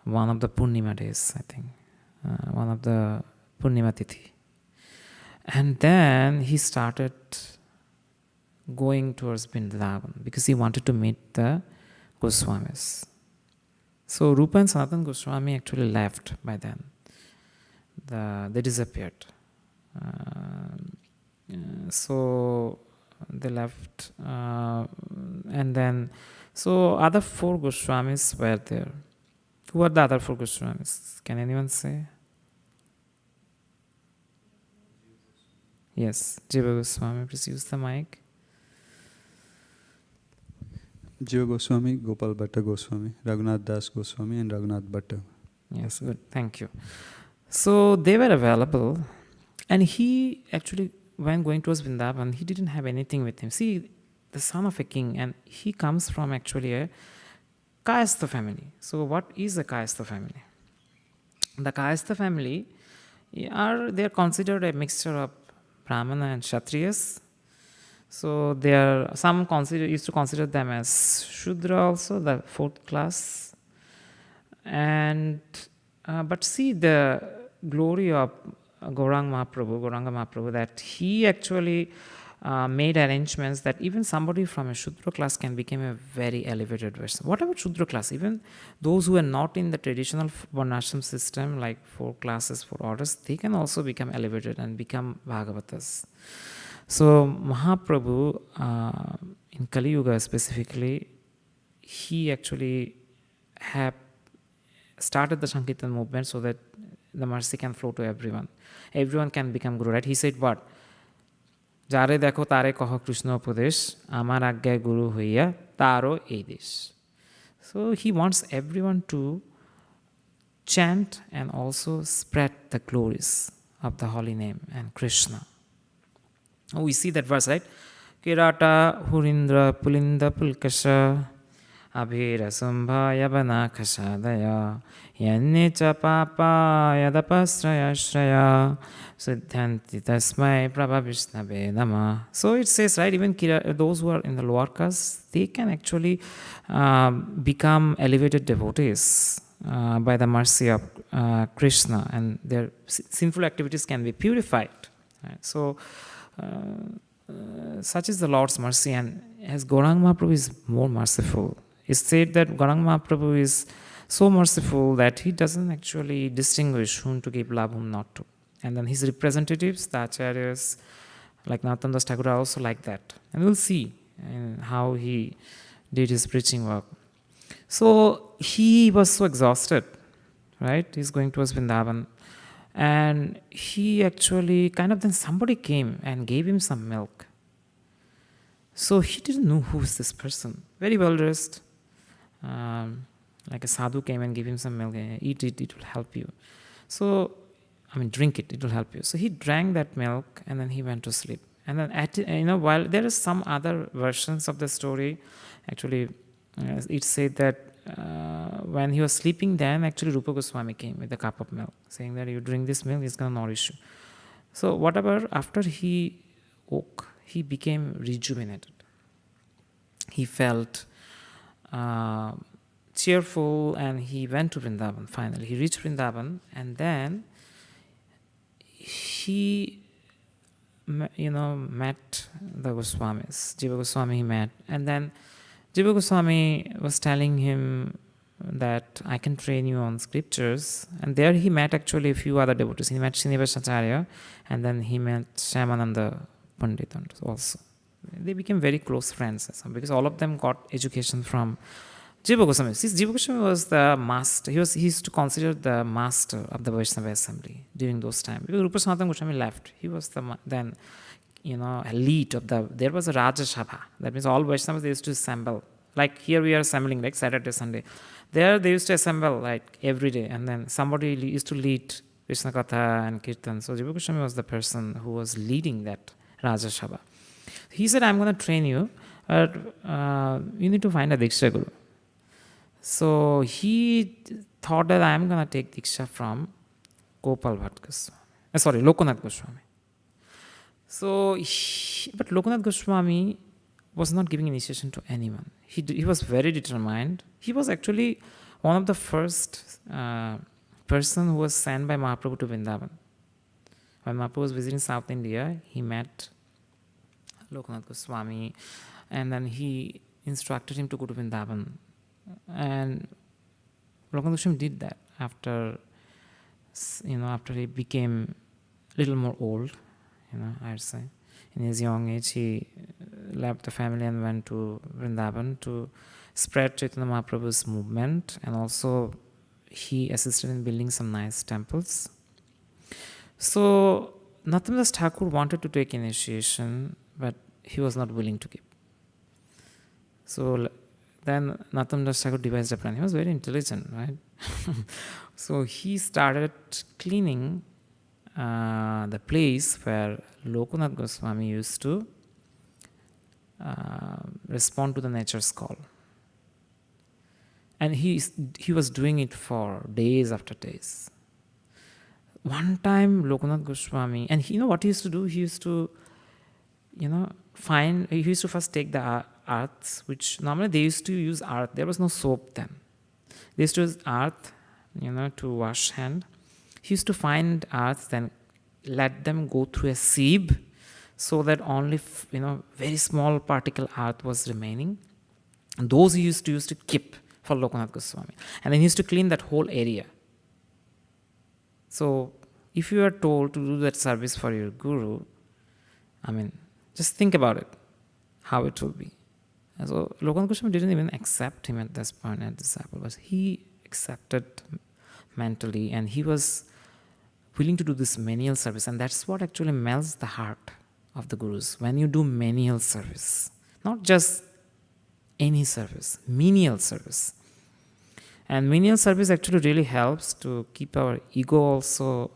one of the Purnima days, I think, one of the Purnima Tithi. And then he started going towards Vrindavan because he wanted to meet the Goswamis. So Rupa and Sanatan Goswami actually left by then. They disappeared. So they left, and then so other 4 Goswamis were there. Who are the other 4 Goswamis? Can anyone say? Yes, Jiva Goswami, please use the mic. Jiva Goswami, Gopal Bhatta Goswami, Raghunath Das Goswami, and Raghunath Bhatta. Yes, good, thank you. So they were available, and he actually, when going towards Vrindavan, he didn't have anything with him. See, the son of a king, and he comes from actually a Kayastha family. So what is a Kayastha family? The Kayastha family they are considered a mixture of Brahmana and Kshatriyas. So they are, some used to consider them as Shudra also, the 4th class. And but see the glory of Gauranga Mahaprabhu, that he actually made arrangements that even somebody from a Shudra class can become a very elevated person. What about Shudra class? Even those who are not in the traditional Varnashram system, like 4 classes, 4 orders, they can also become elevated and become Bhagavatas. So Mahaprabhu, in Kali Yuga specifically, he actually started the Sankirtan movement so that the mercy can flow to everyone. Everyone can become Guru, right? He said what? Jare dekho tare kaho Krishna upadesh, amar agya guru hoiya taro ei desh. So he wants everyone to chant and also spread the glories of the holy name and Krishna. We see that verse, right? Kirata Hurindra Pulinda Pulkasha Abhira Sambha Yavana Kashadaya Yannicha Papa Yadapasraya Shraya Siddhanti Tasmai Prabhavishnave Nama. So it says, right, even those who are in the lower caste, they can actually become elevated devotees by the mercy of Krishna, and their sinful activities can be purified. Right? So such is the Lord's mercy, and as Gauranga Mahaprabhu is more merciful. It's said that Gauranga Mahaprabhu is so merciful that he doesn't actually distinguish whom to give love, whom not to. And then his representatives, the acharyas, like Narottam Das Thakur, are also like that. And we'll see how he did his preaching work. So he was so exhausted, right? He's going towards Vrindavan. And he actually then somebody came and gave him some milk. So he didn't know who is this person. Very well dressed. Like a sadhu came and gave him some milk. Eat it, it will help you. So, drink it, it will help you. So he drank that milk and then he went to sleep. And then while there are some other versions of the story, actually it said that when he was sleeping, then actually Rupa Goswami came with a cup of milk, saying that you drink this milk, it's going to nourish you. So whatever, after he woke, he became rejuvenated. He felt cheerful, and he went to Vrindavan finally. He reached Vrindavan, and then he met the Goswamis. Jiva Goswami he met, and then Jiva Goswami was telling him that I can train you on scriptures. And there he met actually a few other devotees. He met Srinivasacharya, and then he met Shyamananda Pandit also. They became very close friends because all of them got education from Jiva Goswami. See, Jiva Goswami was the master. He used to consider the master of the Vaishnava assembly during those times. Because Rupa Sanatana Goswami left. He was then elite of there was a Raja Sabha. That means all Vaishnavas, they used to assemble. Like here we are assembling like Saturday, Sunday. There they used to assemble like every day, and then somebody used to lead Krishna Katha and Kirtan. So Jiva Goswami was the person who was leading that Raja Sabha. He said, I'm going to train you, but you need to find a Diksha Guru. So he thought that I'm going to take Diksha from Gopal Bhatt Goswami. Lokanath Goswami. So, but Lokanath Goswami was not giving initiation to anyone. He was very determined. He was actually one of the first person who was sent by Mahaprabhu to Vrindavan. When Mahaprabhu was visiting South India, he met Lokanath Goswami, and then he instructed him to go to Vrindavan. And Lokanath Goswami did that after he became a little more old, I'd say. In his young age, he left the family and went to Vrindavan to spread Chaitanya Mahaprabhu's movement, and also he assisted in building some nice temples. So Narottam Das Thakur wanted to take initiation, but he was not willing to give. So then Narottam Das Thakur devised a plan. He was very intelligent, right? So he started cleaning the place where Lokanath Goswami used to respond to the nature's call. And he was doing it for days after days. One time Lokanath Goswami, and what he used to do? He used to, he used to first take the earths, which normally they used to use earth. There was no soap then. They used to use earth, to wash hand. He used to find earth, then let them go through a sieve, so that only very small particle earth was remaining. And those he used to keep for Lokanath Goswami, and then he used to clean that whole area. So if you are told to do that service for your guru, just think about it, how it will be. And so Lokanath Goswami didn't even accept him at this point as disciple, but he accepted mentally, and he was willing to do this menial service. And that's what actually melts the heart of the gurus. When you do menial service, not just any service, menial service. And menial service actually really helps to keep our ego also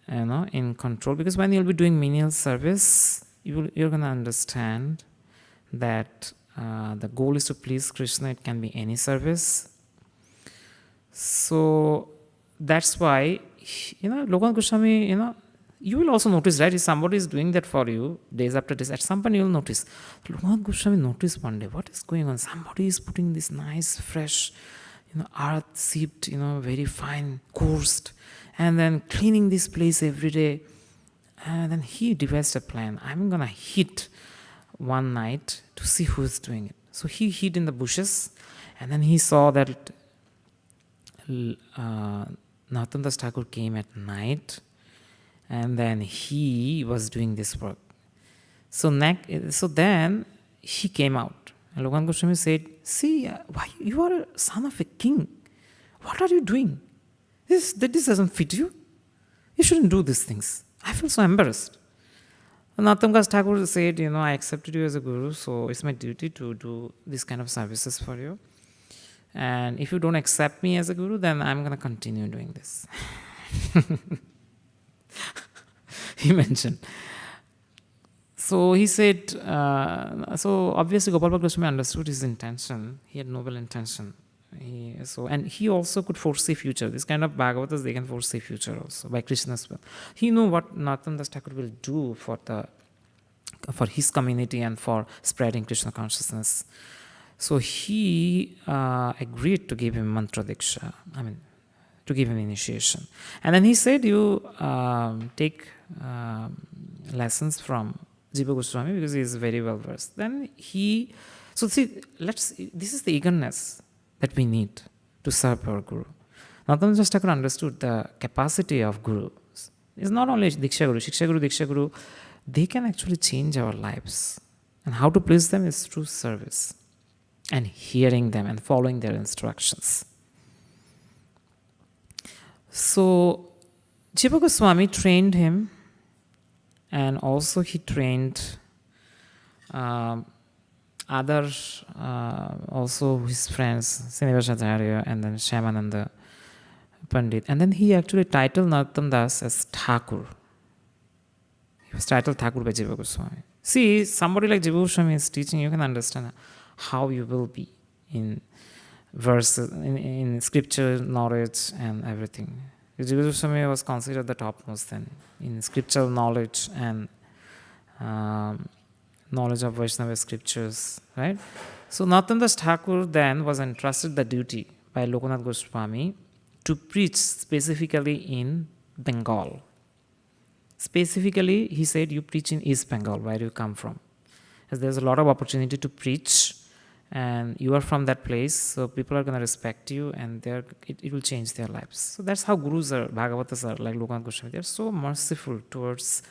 in control. Because when you'll be doing menial service, you're going to understand that the goal is to please Krishna. It can be any service. So that's why, Lokanath Goswami, you will also notice, right? If somebody is doing that for you, days after days, at some point you will notice. Lokanath Goswami noticed one day, what is going on? Somebody is putting this nice, fresh, earth sieved, very fine, coursed, and then cleaning this place every day. And then he devised a plan. I'm going to hit one night to see who is doing it. So he hid in the bushes, and then he saw that Narottam Das Thakur came at night, and then he was doing this work. So then he came out. And Lokanath Goswami said, see, why you are a son of a king. What are you doing? This doesn't fit you. You shouldn't do these things. I feel so embarrassed. Narottam Das Thakur said, I accepted you as a guru, so it's my duty to do this kind of services for you. And if you don't accept me as a guru, then I'm going to continue doing this. He mentioned. So he said, so obviously Gopal Bhatta Goswami understood his intention. He had noble intention. And he also could foresee future. This kind of Bhagavatas, they can foresee future also by Krishna's will. He knew what Narottam Das Thakur will do for his community and for spreading Krishna consciousness. So he agreed to give him mantra diksha, to give him initiation. And then he said, you take lessons from Jiva Goswami because he is very well versed. Then this is the eagerness that we need to serve our Guru. Narottam Das Thakur understood the capacity of Gurus. It's not only Diksha Guru, Shiksha Guru, Diksha Guru, they can actually change our lives. And how to please them is through service and hearing them and following their instructions. So Jiva Goswami trained him, and also he trained also his friends, Srinivasacharya and then Shyamananda Pandit. And then he actually titled Narottam Das as Thakur. He was titled Thakur by Jiva Goswami. See, somebody like Jiva Goswami is teaching, you can understand how you will be in verses, in scripture knowledge and everything. Jiva Goswami was considered the topmost then in scriptural knowledge and knowledge of Vaishnava scriptures, right? So Narottam Das Thakur then was entrusted the duty by Lokanath Goswami to preach specifically in Bengal. Specifically, he said, you preach in East Bengal, where you come from. As there's a lot of opportunity to preach, and you are from that place, so people are going to respect you, and it will change their lives. So that's how gurus are, Bhagavatas are, like Lokanath Goswami. They're so merciful towards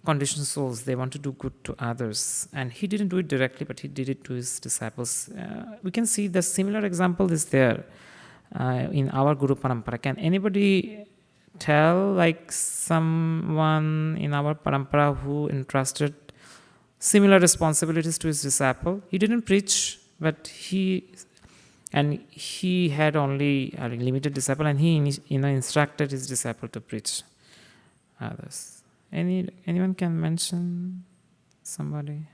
conditioned souls. They want to do good to others. And he didn't do it directly, but he did it to his disciples. We can see the similar example is there in our Guru Parampara. Can anybody tell like someone in our Parampara who entrusted similar responsibilities to his disciple? He didn't preach, but he had only a limited disciple, and he instructed his disciple to preach others. Anyone can mention somebody?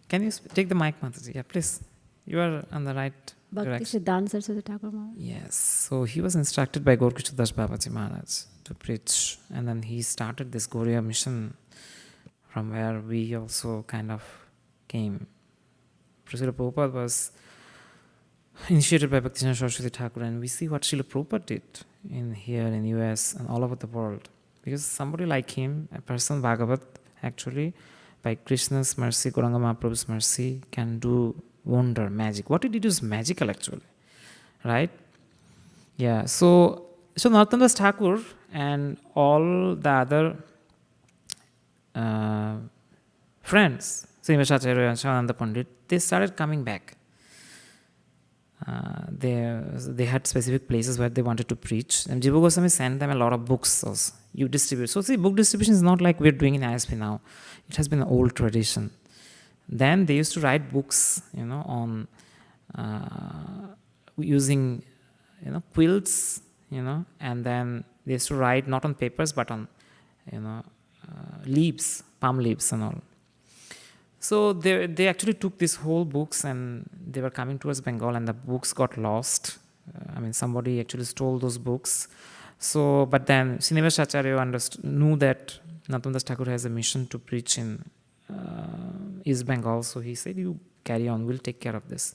Can you take the mic, Mataji? Yeah, please. You are on the right Bhakti direction. Siddhanta Saraswati Thakur Maharaj. Yes. So he was instructed by Gaur Krishna Das Babaji Maharaj to preach. And then he started this Gauriya mission from where we also kind of came. Srila Prabhupada was initiated by Bhakti Saraswati Thakur, and we see what Srila Prabhupada did here in US and all over the world. Because somebody like him, a person Bhagavat, actually, by Krishna's mercy, Gauranga Mahaprabhu's mercy, can do wonder, magic. What he did was magical actually, right? Yeah, so Narottam Das Thakur and all the other friends, Srinivasacharya and Shyamananda Pandit, they started coming back. They had specific places where they wanted to preach. And Jiva Goswami sent them a lot of books also. You distribute. So see, book distribution is not like we're doing in ISV now. It has been an old tradition. Then they used to write books, on using quilts, and then they used to write not on papers but on, leaves, palm leaves and all. So they actually took these whole books and they were coming towards Bengal, and the books got lost. Somebody actually stole those books. So, but then Srinivas Acharya knew that Narottam Das Thakur has a mission to preach in East Bengal. So he said, you carry on, we'll take care of this.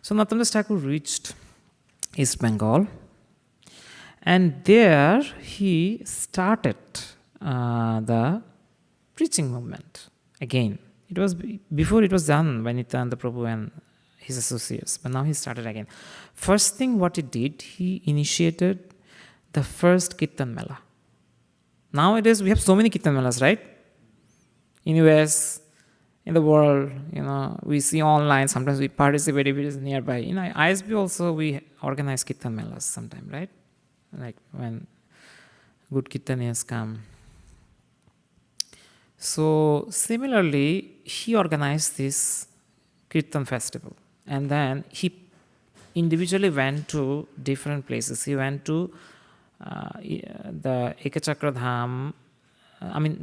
So Narottam Das Thakur reached East Bengal, and there he started the preaching movement again. It was before it was done by Nityananda Prabhu and his associates, but now he started again. First thing what he did, he initiated the first Kirtan Mela. Nowadays we have so many Kirtan Melas, right? In US, in the world, we see online, sometimes we participate if it is nearby. In ISV also we organize Kirtan Melas sometime, right? Like when good Kirtaniyas come. So similarly, he organized this Kirtan festival, and then he individually went to different places. He went to the Ekachakra Dham,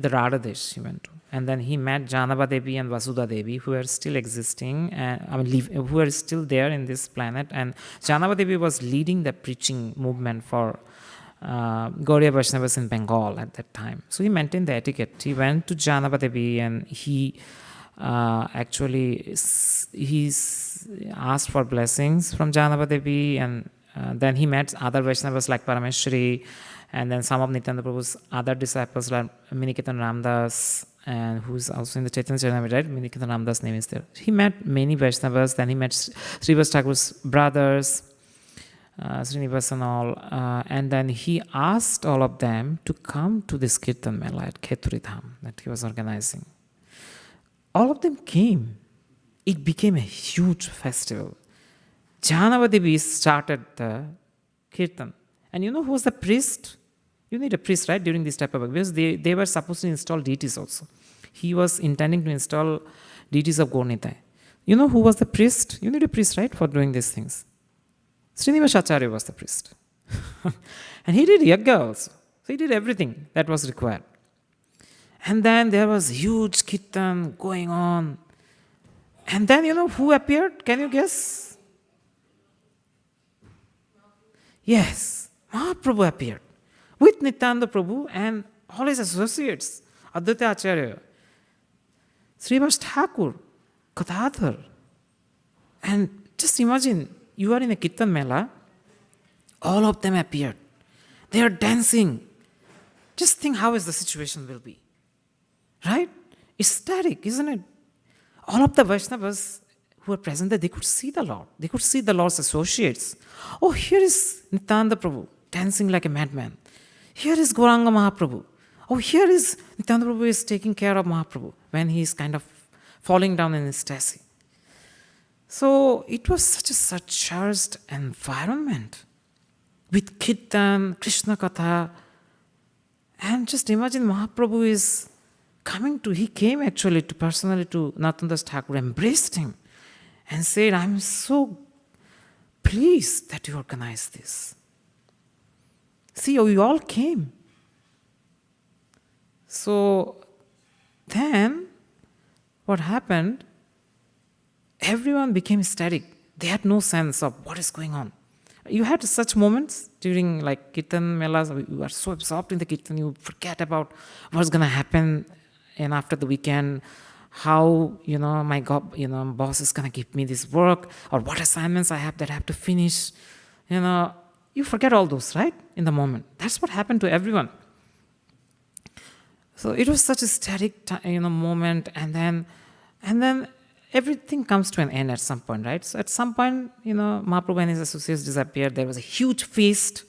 the Radhadesh he went to, and then he met Janava Devi and Vasudha Devi, who are still existing, who are still there in this planet. And Janava Devi was leading the preaching movement for Gauriya Vaishnavas in Bengal at that time. So he maintained the etiquette. He went to Janava Devi and he he's asked for blessings from Janava Devi, and then he met other Vaishnavas like Parameshwari, and then some of Nityananda Prabhu's other disciples like Miniketan Ramdas, and who's also in the Chaitanya Charitamrita, right? Miniketan Ramdas' name is there. He met many Vaishnavas, then he met Srivas Thakur's brothers, Srinivas and all, and then he asked all of them to come to this Kirtan Mela at Kheturi Dham that he was organizing. All of them came. It became a huge festival. Janava Devi started the Kirtan. And who was the priest? You need a priest, right, during this type of work, because they were supposed to install deities also. He was intending to install deities of Gaur Nitai. Who was the priest? You need a priest, right, for doing these things. Srinivas Acharya was the priest. And he did yagga also. So he did everything that was required. And then there was huge kirtan going on. And then who appeared? Can you guess? Yes, Mahaprabhu appeared with Nityananda Prabhu and all his associates, Advaita Acharya, Srivas Thakur, Gadadhar. And just imagine, you are in a Kirtan Mela, all of them appeared. They are dancing. Just think how is the situation will be. Right? It's static, isn't it? All of the Vaishnavas who were present there, they could see the Lord. They could see the Lord's associates. Oh, here is Nityananda Prabhu dancing like a madman. Here is Gauranga Mahaprabhu. Oh, here is Nityananda Prabhu is taking care of Mahaprabhu when he is kind of falling down in ecstasy. So it was such a charged environment with Kirtan, Krishna Katha. And just imagine Mahaprabhu is he came actually personally to Narottam Das Thakur, embraced him and said, I'm so pleased that you organized this. See, we all came. So then what happened? Everyone became ecstatic. They had no sense of what is going on. You had such moments during like Kirtan Melas, you are so absorbed in the Kirtan, you forget about what's going to happen. And after the weekend, how, my boss is going to give me this work, or what assignments I have that I have to finish. You forget all those, right? In the moment. That's what happened to everyone. So it was such a static, moment, and then everything comes to an end at some point, right? So at some point, Mahaprabhu and his associates disappeared. There was a huge feast.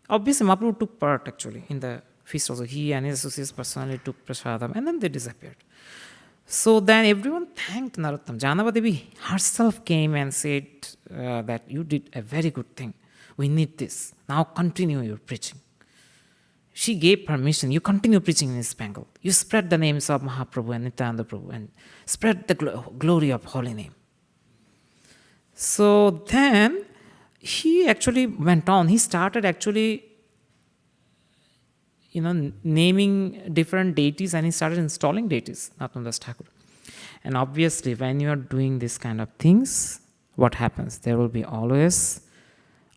Obviously, Mahaprabhu took part actually in the feast also. He and his associates personally took prasadam, and then they disappeared. So then everyone thanked Narottam. Janava Devi herself came and said that you did a very good thing. We need this. Now continue your preaching. She gave permission. You continue preaching in East Bengal. You spread the names of Mahaprabhu and Nityananda Prabhu and spread the glory of holy name. So then he actually went on. He started actually, naming different deities, and he started installing deities, Narottam Das Thakur. And obviously, when you are doing this kind of things, what happens? There will be always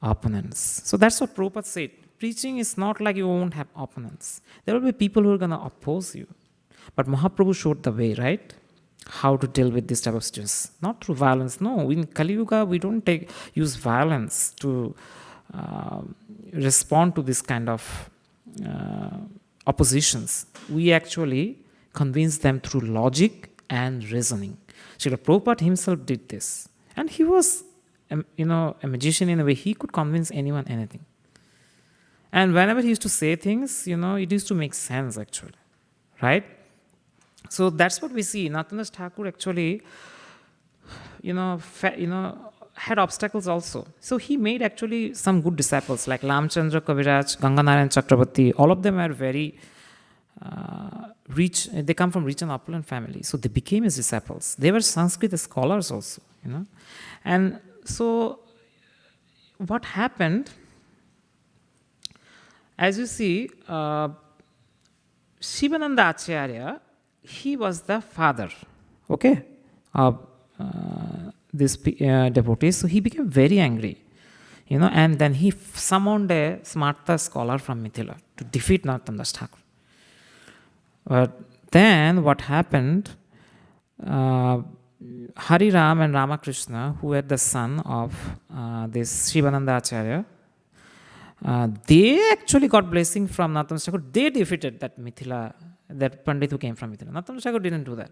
opponents. So that's what Prabhupada said. Preaching is not like you won't have opponents. There will be people who are going to oppose you. But Mahaprabhu showed the way, right? How to deal with this type of stress. Not through violence. No, in Kali Yuga, we don't use violence to respond to this kind of oppositions. We actually convince them through logic and reasoning. Srila Prabhupada himself did this. And he was, a magician in a way. He could convince anyone anything. And whenever he used to say things, it used to make sense actually. Right? So that's what we see. Narottam Das Thakur actually, had obstacles also. So he made actually some good disciples like Lamchandra Kaviraj, Ganganarayan Chakrabarti. All of them are very rich. They come from rich and opulent family. So they became his disciples. They were Sanskrit scholars also, And so what happened, as you see, Shivananda Acharya, he was the father, of this devotee. So he became very angry, and then he summoned a Smarta scholar from Mithila to defeat Narottam Das Thakur. But then what happened, Hari Ram and Ramakrishna, who were the son of this Shivananda Acharya, they actually got blessing from Narottam Das Thakur. They defeated that Mithila, that Pandit who came from Mithila. Narottam Das Thakur didn't do that.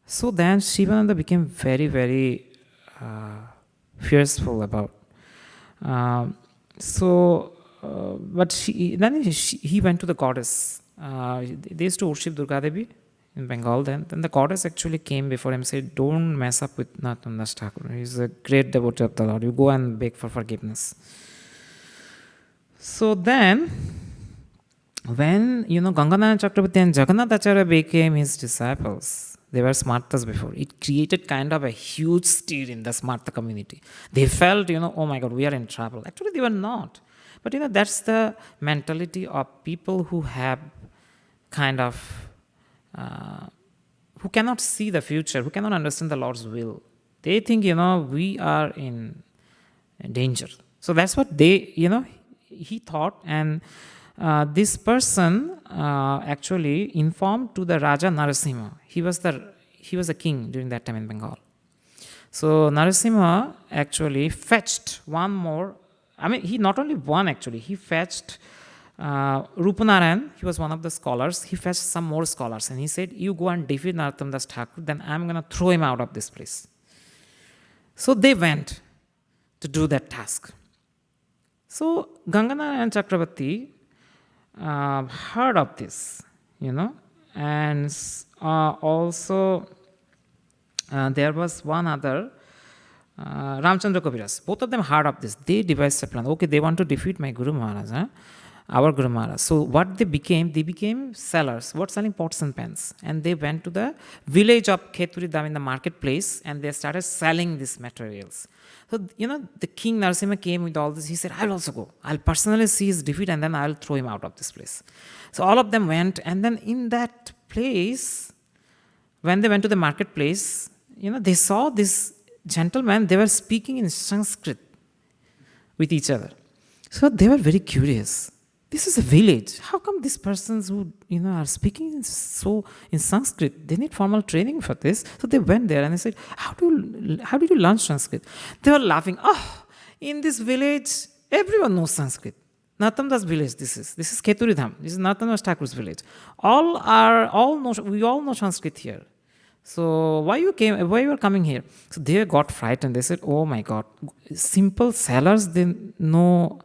So then Shivananda became very, very fearful about. But he went to the goddess. They used to worship Durga Devi in Bengal then. Then the goddess actually came before him and said, don't mess up with Narottam Das Thakur. He's a great devotee of the Lord. You go and beg for forgiveness. So then, when Ganganarayan Chakrabarti and Jagannath Acharya became his disciples, they were Smartas before. It created kind of a huge stir in the Smarta community. They felt, oh my God, we are in trouble. Actually, they were not. But that's the mentality of people who have kind of, who cannot see the future, who cannot understand the Lord's will. They think, we are in danger. So that's what he thought, and this person actually informed to the Raja Narasimha. He was a king during that time in Bengal. So Narasimha actually fetched one more. He not only one actually. He fetched Rupanarayan. He was one of the scholars. He fetched some more scholars, and he said, "You go and defeat Narottam Das Thakur. Then I'm going to throw him out of this place." So they went to do that task. So Ganganarayan Chakrabarti heard of this, and also there was one other, Ramchandra Kaviraj. Both of them heard of this. They devised a plan. Okay, they want to defeat my Guru Maharaj, our Guru Maharaj. So what they became sellers, selling pots and pans. And they went to the village of Kheturi in the marketplace, and they started selling these materials. So, the king Narasimha came with all this. He said, I'll also go. I'll personally see his defeat, and then I'll throw him out of this place. So all of them went, and then in that place, when they went to the marketplace, they saw this gentleman. They were speaking in Sanskrit with each other. So they were very curious. This is a village. How come these persons who are speaking in Sanskrit? They need formal training for this. So they went there and they said, "How did you learn Sanskrit?" They were laughing. Oh, in this village, everyone knows Sanskrit. Narottam Das village. This is Kheturi Dham. This is Narottam Das Thakur's village. We all know Sanskrit here. So why you are coming here? So they got frightened. They said, "Oh my God, simple sellers, they know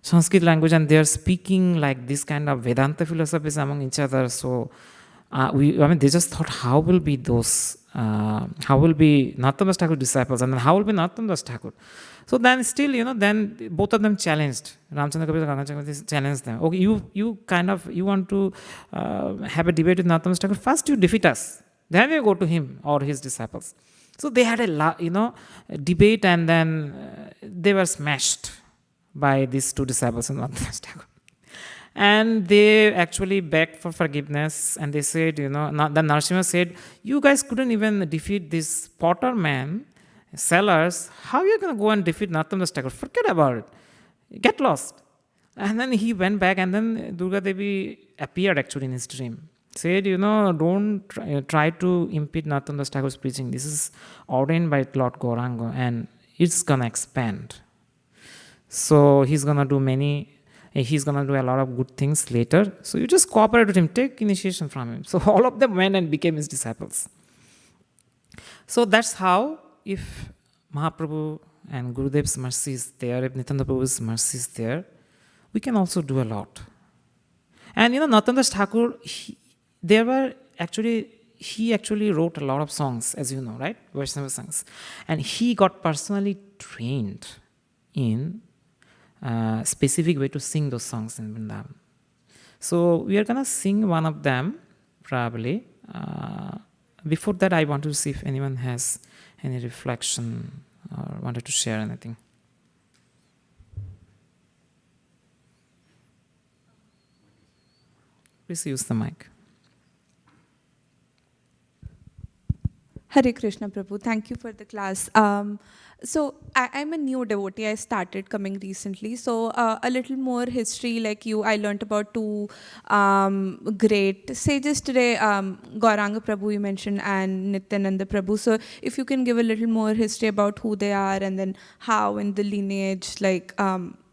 Sanskrit language, and they are speaking like this kind of Vedanta philosophies among each other." So they just thought, how will be Narottam Das Thakur disciples, and then how will be Narottam Das Thakur? So then still, then both of them challenged. Ramchandra Kaviraj and Ganganarayan challenged them. Okay, you want to have a debate with Narottam Das Thakur? First you defeat us. Then you go to him or his disciples. So they had a debate, and then they were smashed by these two disciples in Nathanadas Thakur. And they actually begged for forgiveness, and they said, the Narasimha said, you guys couldn't even defeat this potter man, sellers. How are you going to go and defeat Nathanadas Thakur? Forget about it. Get lost. And then he went back, and then Durga Devi appeared actually in his dream. Said, don't try to impede Nathanadas Thakur's preaching. This is ordained by Lord Gauranga, and it's going to expand. So he's going to do a lot of good things later. So you just cooperate with him, take initiation from him. So all of them went and became his disciples. So that's how, if Mahaprabhu and Gurudev's mercy is there, if Nityananda Prabhu's mercy is there, we can also do a lot. And Nathandas Thakur, he actually wrote a lot of songs, as you know, right? Vaishnava songs. And he got personally trained in a specific way to sing those songs in Vrindavan. So we are going to sing one of them, probably. Before that, I want to see if anyone has any reflection or wanted to share anything. Please use the mic. Hare Krishna Prabhu, thank you for the class. So I'm a new devotee. I started coming recently. So a little more history, like you, I learned about two great sages today, Gauranga Prabhu you mentioned and Nityananda Prabhu. So if you can give a little more history about who they are and then how in the lineage, like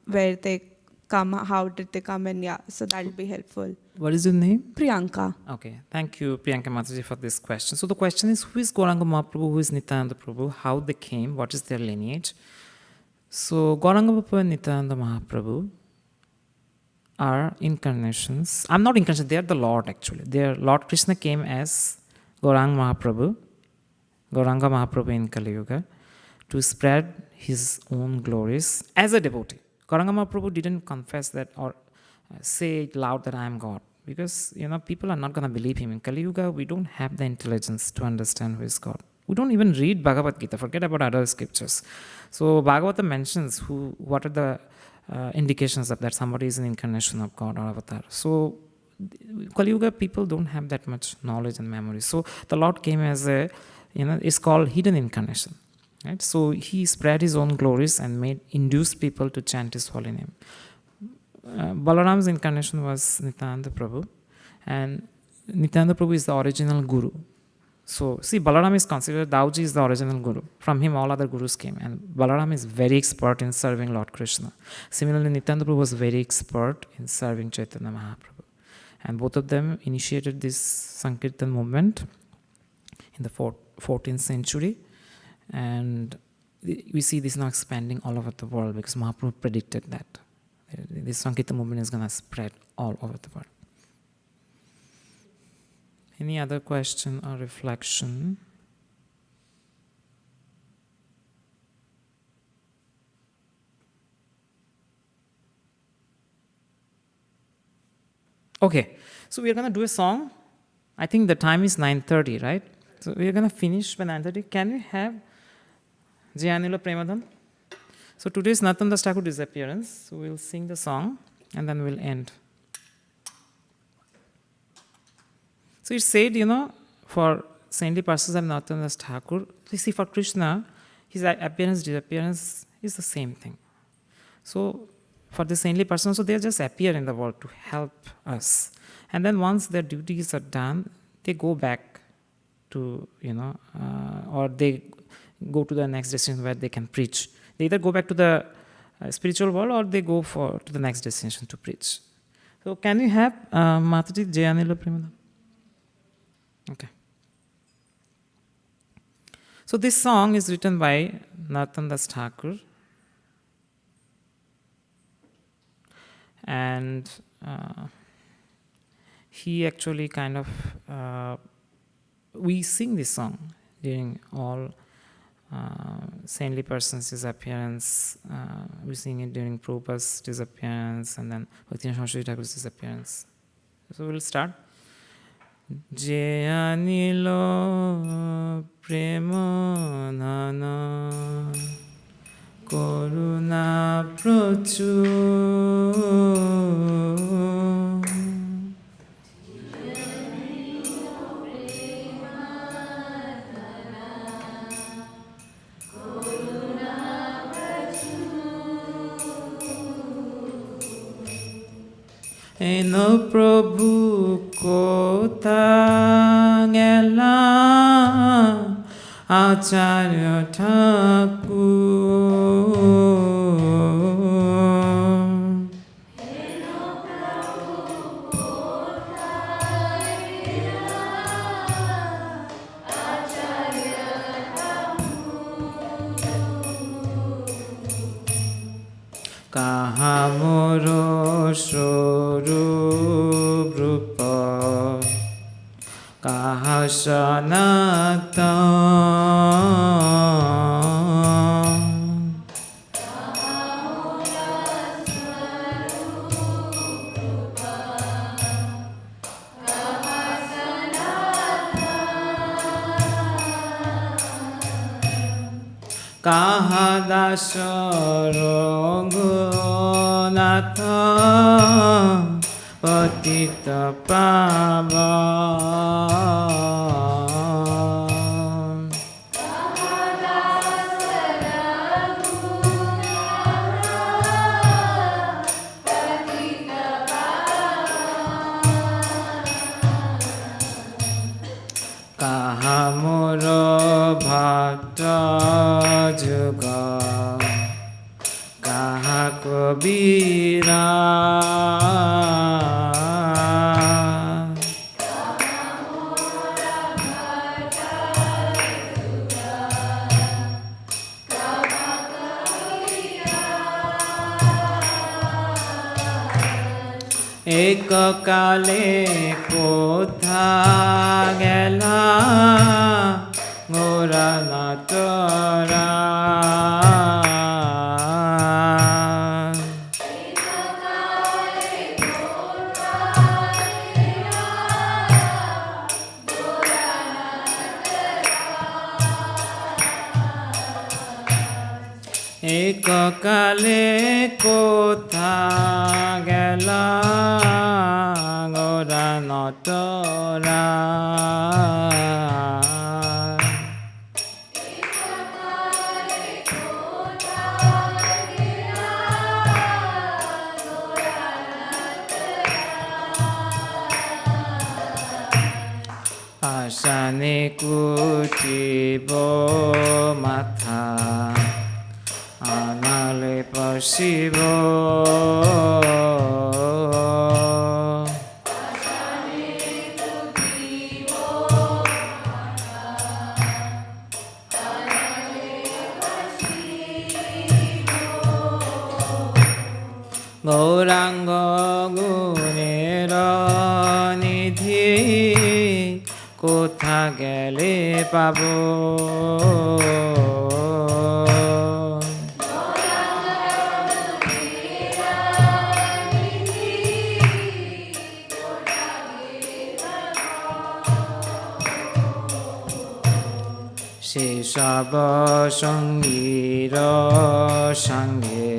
where they come, how did they come, and so that'll be helpful. What is your name? Priyanka. Okay, thank you, Priyanka Mataji, for this question. So the question is, who is Gauranga Mahaprabhu, who is Nityananda Prabhu, how they came, what is their lineage? So Gauranga Mahaprabhu and Nityananda Mahaprabhu are incarnations. I'm not incarnation, they are the Lord actually. Lord Krishna came as Gauranga Mahaprabhu in Kali Yuga, to spread his own glories as a devotee. Gauranga Mahaprabhu didn't confess that or say it loud that I am God, because people are not going to believe him. In Kali Yuga, we don't have the intelligence to understand who is God. We don't even read Bhagavad Gita, forget about other scriptures. So Bhagavata mentions what are the indications of that somebody is an incarnation of God or avatar. So Kali Yuga people don't have that much knowledge and memory. So the Lord came as it's called hidden incarnation. Right? So he spread his own glories and induced people to chant his holy name. Balaram's incarnation was Nityananda Prabhu, and Nityananda Prabhu is the original guru. So see, Balaram is considered, Dauji is the original guru. From him all other gurus came, and Balaram is very expert in serving Lord Krishna. Similarly, Nityananda Prabhu was very expert in serving Chaitanya Mahaprabhu. And both of them initiated this Sankirtan movement in the 14th century. And we see this now expanding all over the world because Mahaprabhu predicted that. This Sankirtan movement is going to spread all over the world. Any other question or reflection? Okay, so we are going to do a song. I think the time is 9:30, right? So we are going to finish by 9:30. Can we have Jayanila Premadhan? So today is Nathan Thakur disappearance. So we'll sing the song and then we'll end. So it's said, for saintly persons like Nathan Thakur, you see, for Krishna, his appearance, disappearance is the same thing. So for the saintly persons, so they just appear in the world to help us. And then once their duties are done, they go back to, or they go to the next destination where they can preach. They either go back to the spiritual world or they go to the next destination to preach. So can we have Mataji Jayanila Premadhan? Okay. So this song is written by Nathan Das Thakur. And he actually kind of, we sing this song during all saintly persons' disappearance. We sing it during Prabhupada's disappearance and then Bhaktivinoda Saraswati Thakur's disappearance. So we'll start. যে আনিল প্রেম ধন করুণা প্রচুর হেন প্রভু কোথা গেলা আচার্য ঠাকুর কাহা মোর স্বরূপ রূপ কাহা সনাতন কাহা দাস রঘুনাথ পতিত পাবন কাহা মোর ভক্ত যুগ কাহা কবিরা এক কালে কোথা গেলা গোরা নাটরা এক কালে কোথা গেলা গোরা নটরা আসানে কুটিব মাথা আনালে পশিব গৌরাঙ্গ গুণের নিধি কোথা গেলে পাব সে সব সঙ্গীর সঙ্গে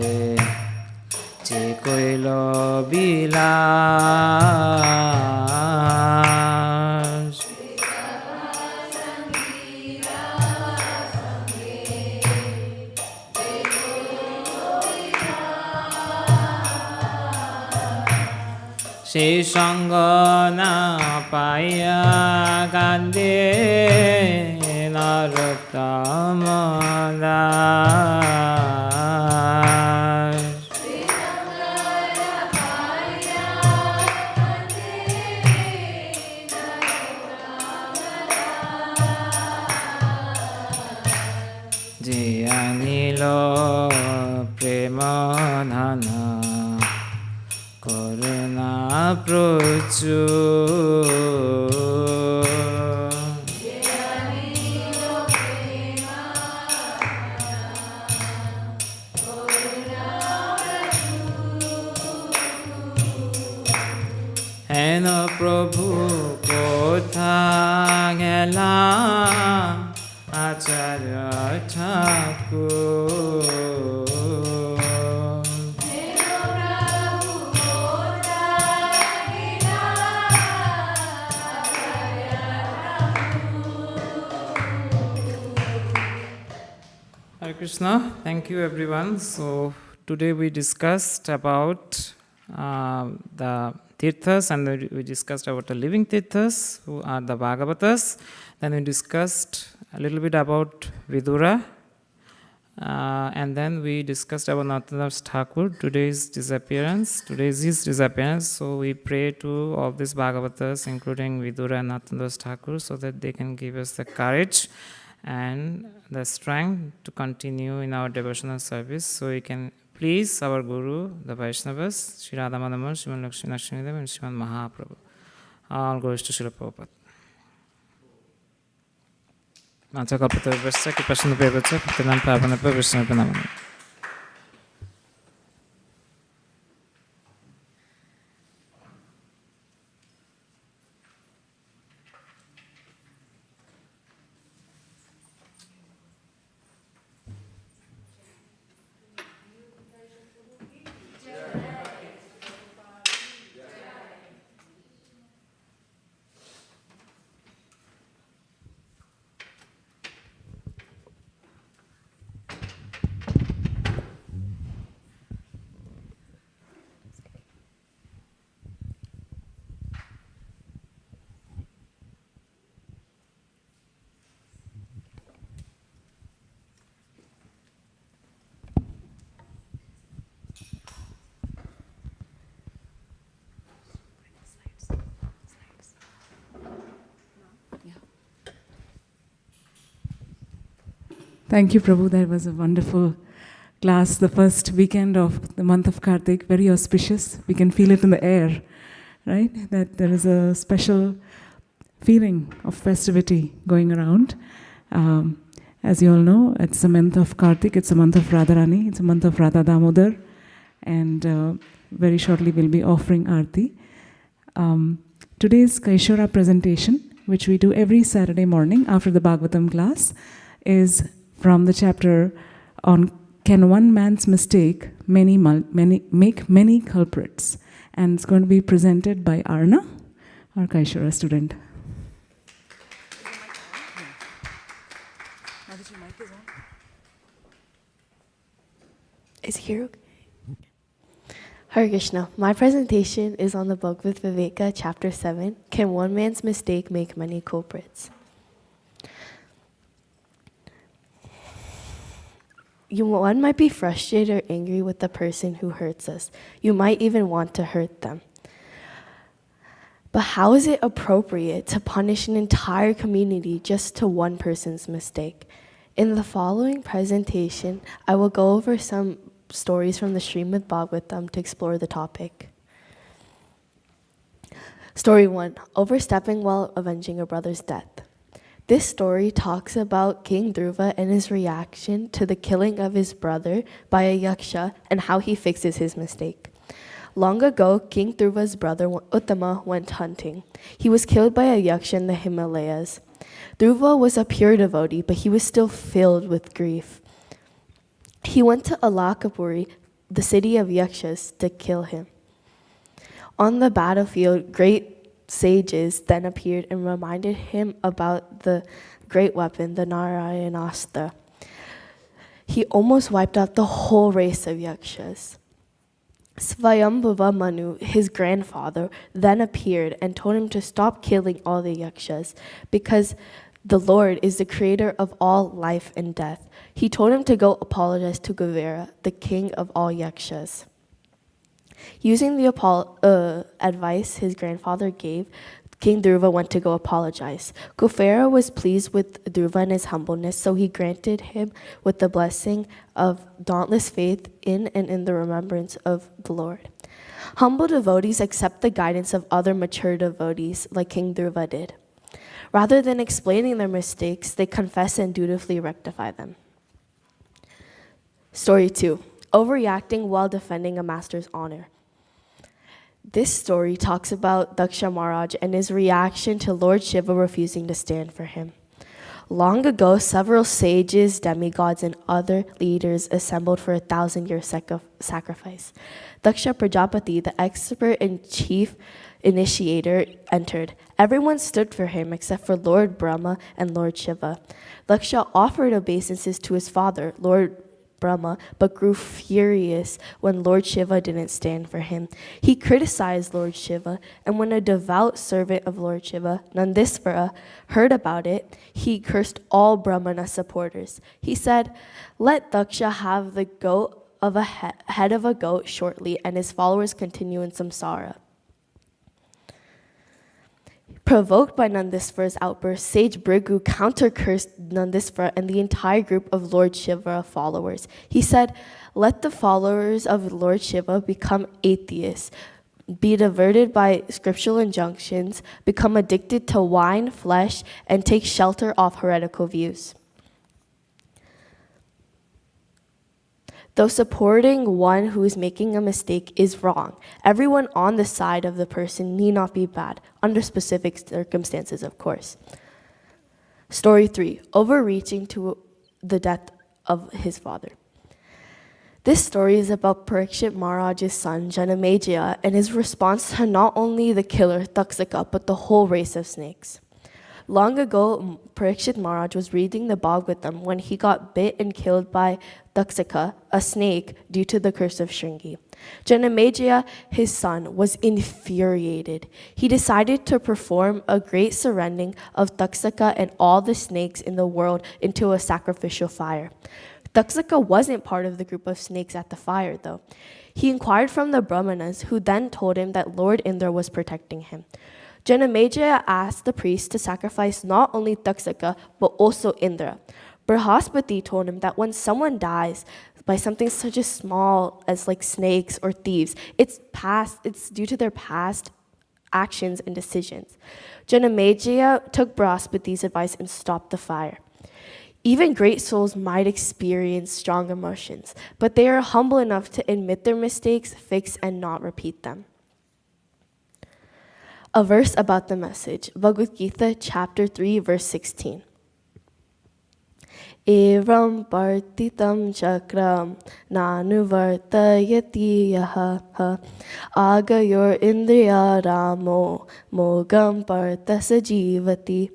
যে কইল বিলাস সে সঙ্গ না পাইয়া কান্দে নরোত্তম দাস যে আনিল প্রেম ধন করুণা প্রচুর হেন প্রভু কোথা গেলা আচার্য ঠাকুর। Hare Krishna, thank you everyone. So today we discussed about the Tirthas, and we discussed about the living Tirthas who are the Bhagavatas. Then we discussed a little bit about Vidura, and then we discussed about Nathanas Thakur, today's disappearance. Today is his disappearance, so we pray to all these Bhagavatas, including Vidura and Nathanas Thakur, so that they can give us the courage and the strength to continue in our devotional service. So we can please our Guru, the Vaishnavas, Sri Radha Madhavan, Sriman Lakshmi Lakshmidev, and Sriman Mahaprabhu. All goes to Srila Prabhupada. Mancha kalpata vibhasya, kipasana pevaccha, pitinan pavanapa, Vishnu pranamana. Thank you, Prabhu. That was a wonderful class. The first weekend of the month of Kartik, very auspicious. We can feel it in the air, right? That there is a special feeling of festivity going around. As you all know, it's the month of Kartik, it's a month of Radharani, it's a month of Radha Damodar, and very shortly we'll be offering Aarti. Today's Kaishora presentation, which we do every Saturday morning after the Bhagavatam class, is from the chapter on Can One Man's Mistake Make Many Culprits? And it's going to be presented by Arna, our Kaishora student. Is it here okay? Hare Krishna. My presentation is on the Bhagavad Viveka, chapter 7. Can one man's mistake make many culprits? One might be frustrated or angry with the person who hurts us. You might even want to hurt them. But how is it appropriate to punish an entire community just to one person's mistake? In the following presentation, I will go over some stories from the Srimad Bhagavatam to explore the topic. Story 1, overstepping while avenging a brother's death. This story talks about King Dhruva and his reaction to the killing of his brother by a yaksha and how he fixes his mistake. Long ago, King Dhruva's brother Uttama went hunting. He was killed by a yaksha in the Himalayas. Dhruva was a pure devotee, but he was still filled with grief. He went to Alakapuri, the city of yakshas, to kill him. On the battlefield, great sages then appeared and reminded him about the great weapon, the Narayanastra. He almost wiped out the whole race of yakshas. Svayambhuva Manu, his grandfather, then appeared and told him to stop killing all the yakshas because the Lord is the creator of all life and death. He told him to go apologize to Kuvera, the king of all yakshas. Using the advice his grandfather gave, King Dhruva went to go apologize. Kuvera was pleased with Dhruva and his humbleness, so he granted him with the blessing of dauntless faith in and in the remembrance of the Lord. Humble devotees accept the guidance of other mature devotees like King Dhruva did. Rather than explaining their mistakes, they confess and dutifully rectify them. Story 2, overreacting while defending a master's honor. This story talks about Daksha Maharaj and his reaction to Lord Shiva refusing to stand for him. Long ago, several sages, demigods, and other leaders assembled for a 1,000-year sacrifice. Daksha Prajapati, the expert and chief initiator, entered. Everyone stood for him except for Lord Brahma and Lord Shiva. Daksha offered obeisances to his father, Lord Brahma, but grew furious when Lord Shiva didn't stand for him. He criticized Lord Shiva, and when a devout servant of Lord Shiva, Nandisvara, heard about it, he cursed all Brahmana supporters. He said, "Let Daksha have the goat of a head of a goat shortly, and his followers continue in samsara." Provoked by Nandisvara's outburst, sage Bhrigu counter-cursed Nandisvara and the entire group of Lord Shiva followers. He said, "Let the followers of Lord Shiva become atheists, be diverted by scriptural injunctions, become addicted to wine, flesh, and take shelter off heretical views." Though supporting one who is making a mistake is wrong, everyone on the side of the person need not be bad, under specific circumstances, of course. Story 3, overreaching to the death of his father. This story is about Parikshit Maharaj's son, Janamejaya, and his response to not only the killer, Taksaka, but the whole race of snakes. Long ago, Parikshit Maharaj was reading the Bhagavatam when he got bit and killed by Daksaka, a snake, due to the curse of Shringi. Janamejaya, his son, was infuriated. He decided to perform a great surrendering of Daksaka and all the snakes in the world into a sacrificial fire. Daksaka wasn't part of the group of snakes at the fire, though. He inquired from the Brahmanas, who then told him that Lord Indra was protecting him. Janamejaya asked the priest to sacrifice not only Daksaka, but also Indra. Brihaspati told him that when someone dies by something such as small as like snakes or thieves, it's due to their past actions and decisions. Janamejaya took Brihaspati's advice and stopped the fire. Even great souls might experience strong emotions, but they are humble enough to admit their mistakes, fix, and not repeat them. A verse about the message, Bhagavad Gita, chapter 3, verse 16. Evam partitam chakram nanuvartayati yaha agayor indriya ramo mogam partasa jivati.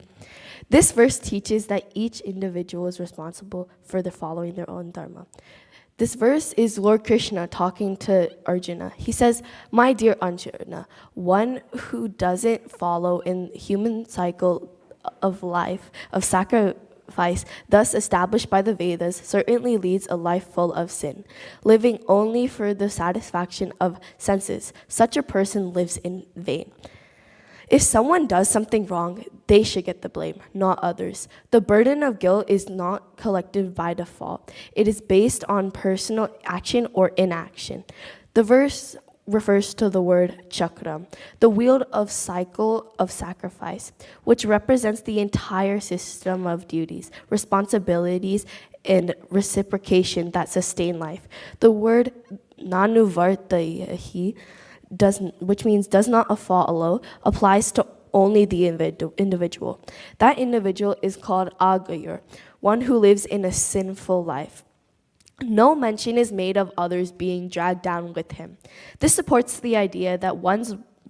This verse teaches that each individual is responsible for following their own dharma. This verse is Lord Krishna talking to Arjuna. He says, "My dear Arjuna, one who doesn't follow in human cycle of life, of sacrifice, thus established by the Vedas, certainly leads a life full of sin, living only for the satisfaction of senses. Such a person lives in vain." If someone does something wrong, they should get the blame, not others. The burden of guilt is not collective by default. It is based on personal action or inaction. The verse refers to the word chakram, the wheel of cycle of sacrifice, which represents the entire system of duties, responsibilities, and reciprocation that sustain life. The word nanuvartayahi, which means does not follow, applies to only the individual. That individual is called agayur, one who lives in a sinful life. No mention is made of others being dragged down with him. This supports the idea that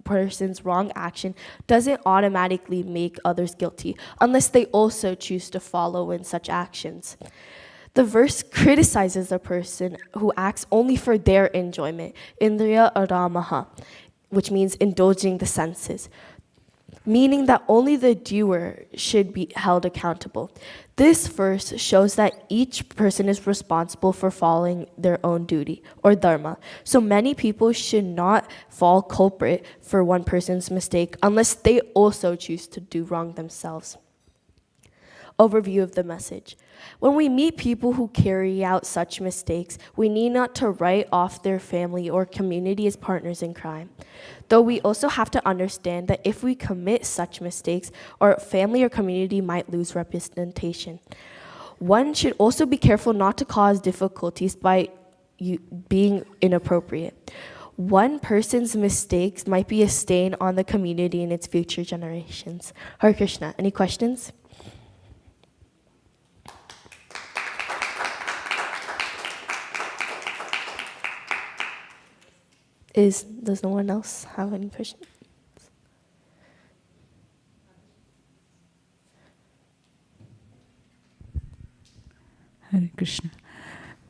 person's wrong action doesn't automatically make others guilty, unless they also choose to follow in such actions. The verse criticizes a person who acts only for their enjoyment, indriya aramaha, which means indulging the senses, meaning that only the doer should be held accountable. This verse shows that each person is responsible for following their own duty, or dharma. So many people should not fall culprit for one person's mistake unless they also choose to do wrong themselves. Overview of the message. When we meet people who carry out such mistakes, we need not to write off their family or community as partners in crime. Though we also have to understand that if we commit such mistakes, our family or community might lose representation. One should also be careful not to cause difficulties by being inappropriate. one person's mistakes might be a stain on the community and its future generations. Hare Krishna. Any questions? Does no one else have any questions? Hare Krishna.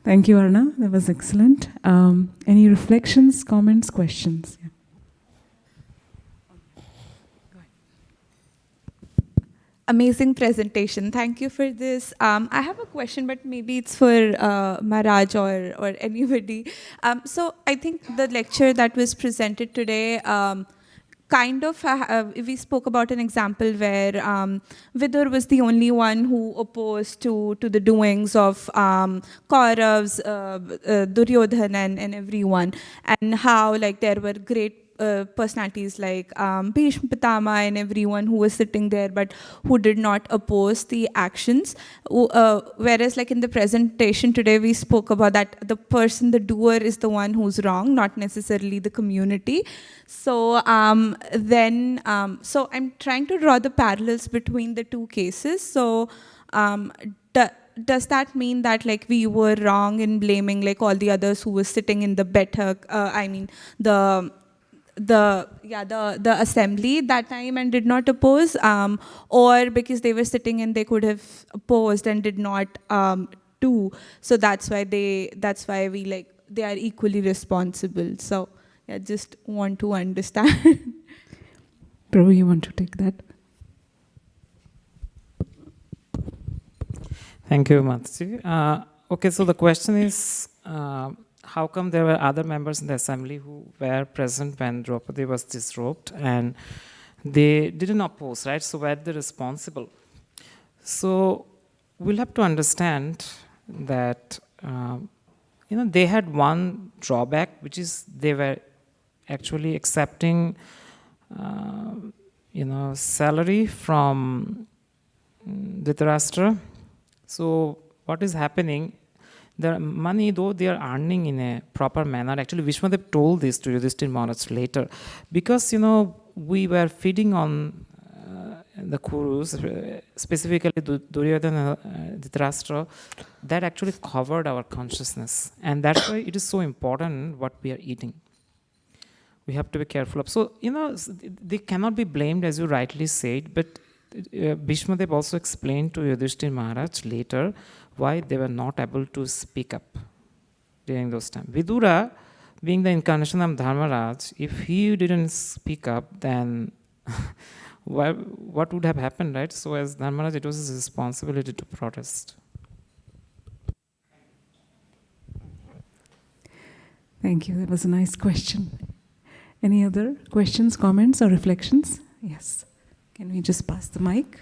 Thank you, Arna. That was excellent. Any reflections, comments, questions? Yeah. Amazing presentation. Thank you for this. I have a question, but maybe it's for Maharaj or anybody. So I think the lecture that was presented today kind of, we spoke about an example where Vidur was the only one who opposed to the doings of Kauravs, Duryodhana and everyone, and how like there were great personalities like Bhishma Pitama and everyone who was sitting there but who did not oppose the actions. Whereas like in the presentation today, we spoke about that the person, the doer is the one who's wrong, not necessarily the community. So so I'm trying to draw the parallels between the two cases. So does that mean that like we were wrong in blaming like all the others who were sitting in the better, the assembly that time and did not oppose, or because they were sitting and they could have opposed and did not do, so that's why we like they are equally responsible. So yeah, just want to understand. Prabhu, you want to take that? Thank you, Mataji. Okay, so the question is, how come there were other members in the assembly who were present when Draupadi was disrobed and they didn't oppose, right? So were they responsible? So we'll have to understand that, they had one drawback, which is they were actually accepting, salary from Dhritarashtra. So what is happening? The money, though they are earning in a proper manner, actually Vishmadev told this to Yudhishthira Maharaj later, because we were feeding on the Kurus, specifically Duryodhana and Dhritarashtra, that actually covered our consciousness, and that's why it is so important what we are eating. We have to be careful of. So they cannot be blamed, as you rightly said, but Bhishmadev also explained to Yudhishthira Maharaj later why they were not able to speak up during those times. Vidura, being the incarnation of Dharmaraj, if he didn't speak up, then what would have happened, right? So as Dharmaraj, it was his responsibility to protest. Thank you. That was a nice question. Any other questions, comments, or reflections? Yes. Can we just pass the mic?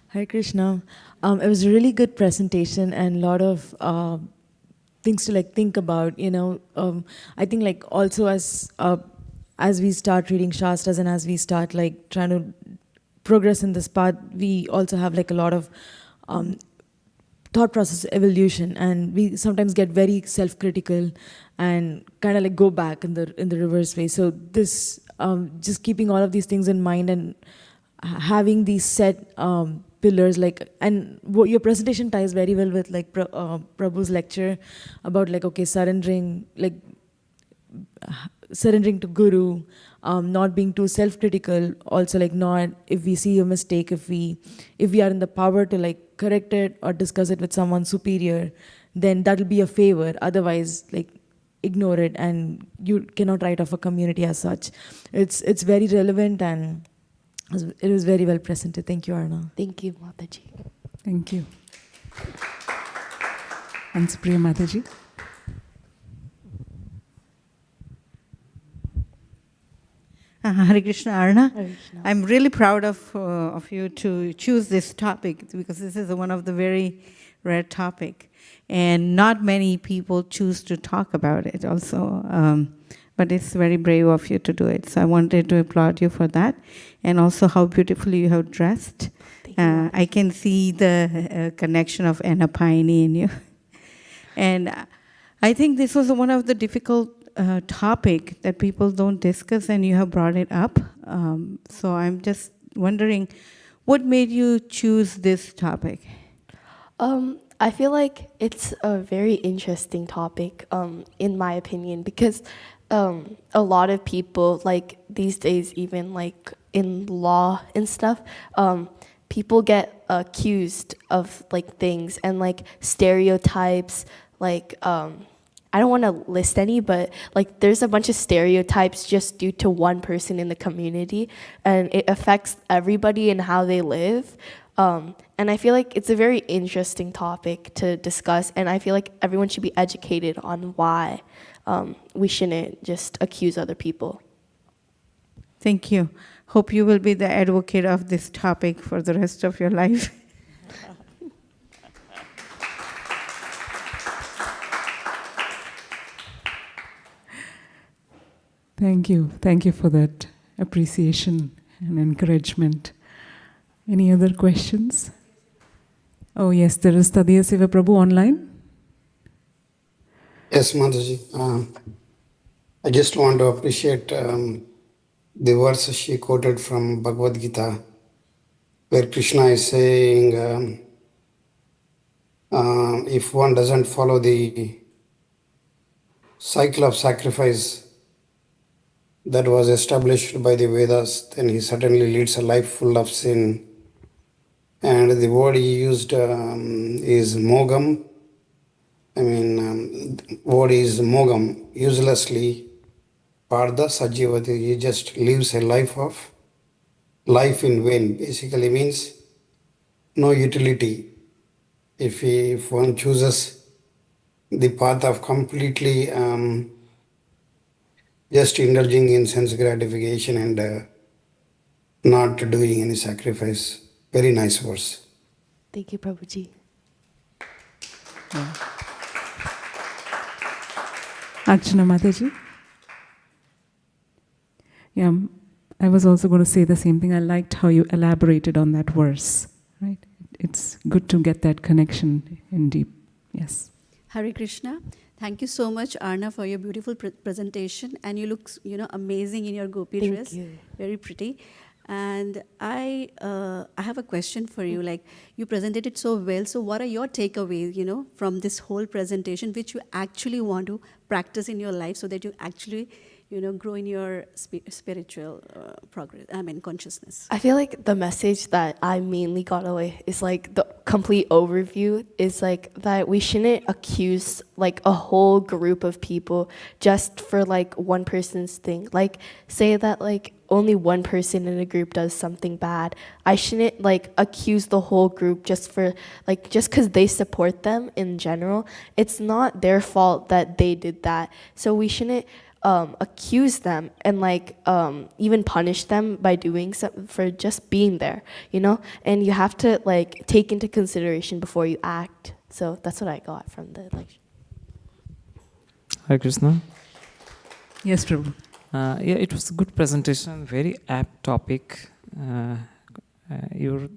Hare Krishna. It was a really good presentation and a lot of things to think about. I think also as we start reading Shastras and as we start trying to progress in this path, we also have a lot of thought process evolution, and we sometimes get very self-critical and kind of go back in the reverse way. So this just keeping all of these things in mind and having these set pillars, and your presentation ties very well with Prabhu's lecture about surrendering to Guru, not being too self-critical, also not, if we see a mistake, if we are in the power to correct it or discuss it with someone superior, then that'll be a favor. Otherwise, ignore it, and you cannot write off a community as such. It's very relevant, and it was very well presented. Thank you, Arna. Thank you, Mataji. Thank you. And Supriya Mataji. Hare Krishna, Arna. Hare Krishna. I'm really proud of you to choose this topic, because this is one of the very rare topic, and not many people choose to talk about it also. But it's very brave of you to do it. So I wanted to applaud you for that, and also how beautifully you have dressed. I can see the connection of Anapayani in you. And I think this was one of the difficult topic that people don't discuss, and you have brought it up. So I'm just wondering, what made you choose this topic? I feel like it's a very interesting topic, in my opinion, because a lot of people, like these days, even like in law and stuff, people get accused of like things and like stereotypes, like I don't want to list any, but like there's a bunch of stereotypes just due to one person in the community, and it affects everybody and how they live. And I feel like it's a very interesting topic to discuss, and I feel like everyone should be educated on why we shouldn't just accuse other people. Thank you. Hope you will be the advocate of this topic for the rest of your life. Thank you. Thank you for that appreciation and encouragement. Any other questions? Oh, yes, there is Tadiya Siva Prabhu online. Yes, Mataji. I just want to appreciate the verse she quoted from Bhagavad Gita, where Krishna is saying, if one doesn't follow the cycle of sacrifice that was established by the Vedas, then he certainly leads a life full of sin. And the word he used is mogam. Word is mogam, uselessly. Pardha Sajivati, he just lives a life in vain. Basically means no utility. If one chooses the path of completely just indulging in sense gratification and not doing any sacrifice. Very nice verse. Thank you, Prabhuji. Archana Mataji. Yeah, I was also going to say the same thing. I liked how you elaborated on that verse, right? It's good to get that connection in deep. Yes. Hare Krishna. Thank you so much, Arna, for your beautiful presentation. And you look, amazing in your gopi dress. Thank you. Very pretty. And I have a question for you. Like, you presented it so well. So what are your takeaways, from this whole presentation, which you actually want to practice in your life so that you actually, grow in your spiritual progress, consciousness? I feel like the message that I mainly got away is like the complete overview is like that we shouldn't accuse like a whole group of people just for like one person's thing. Like say that like only one person in a group does something bad. I shouldn't like accuse the whole group just for like just because they support them in general. It's not their fault that they did that. So we shouldn't accuse them and like even punish them by doing something for just being there, and you have to like take into consideration before you act. So that's what I got from the lecture. Hare Krishna. Yes, Prabhu. Yeah, it was a good presentation, very apt topic. Your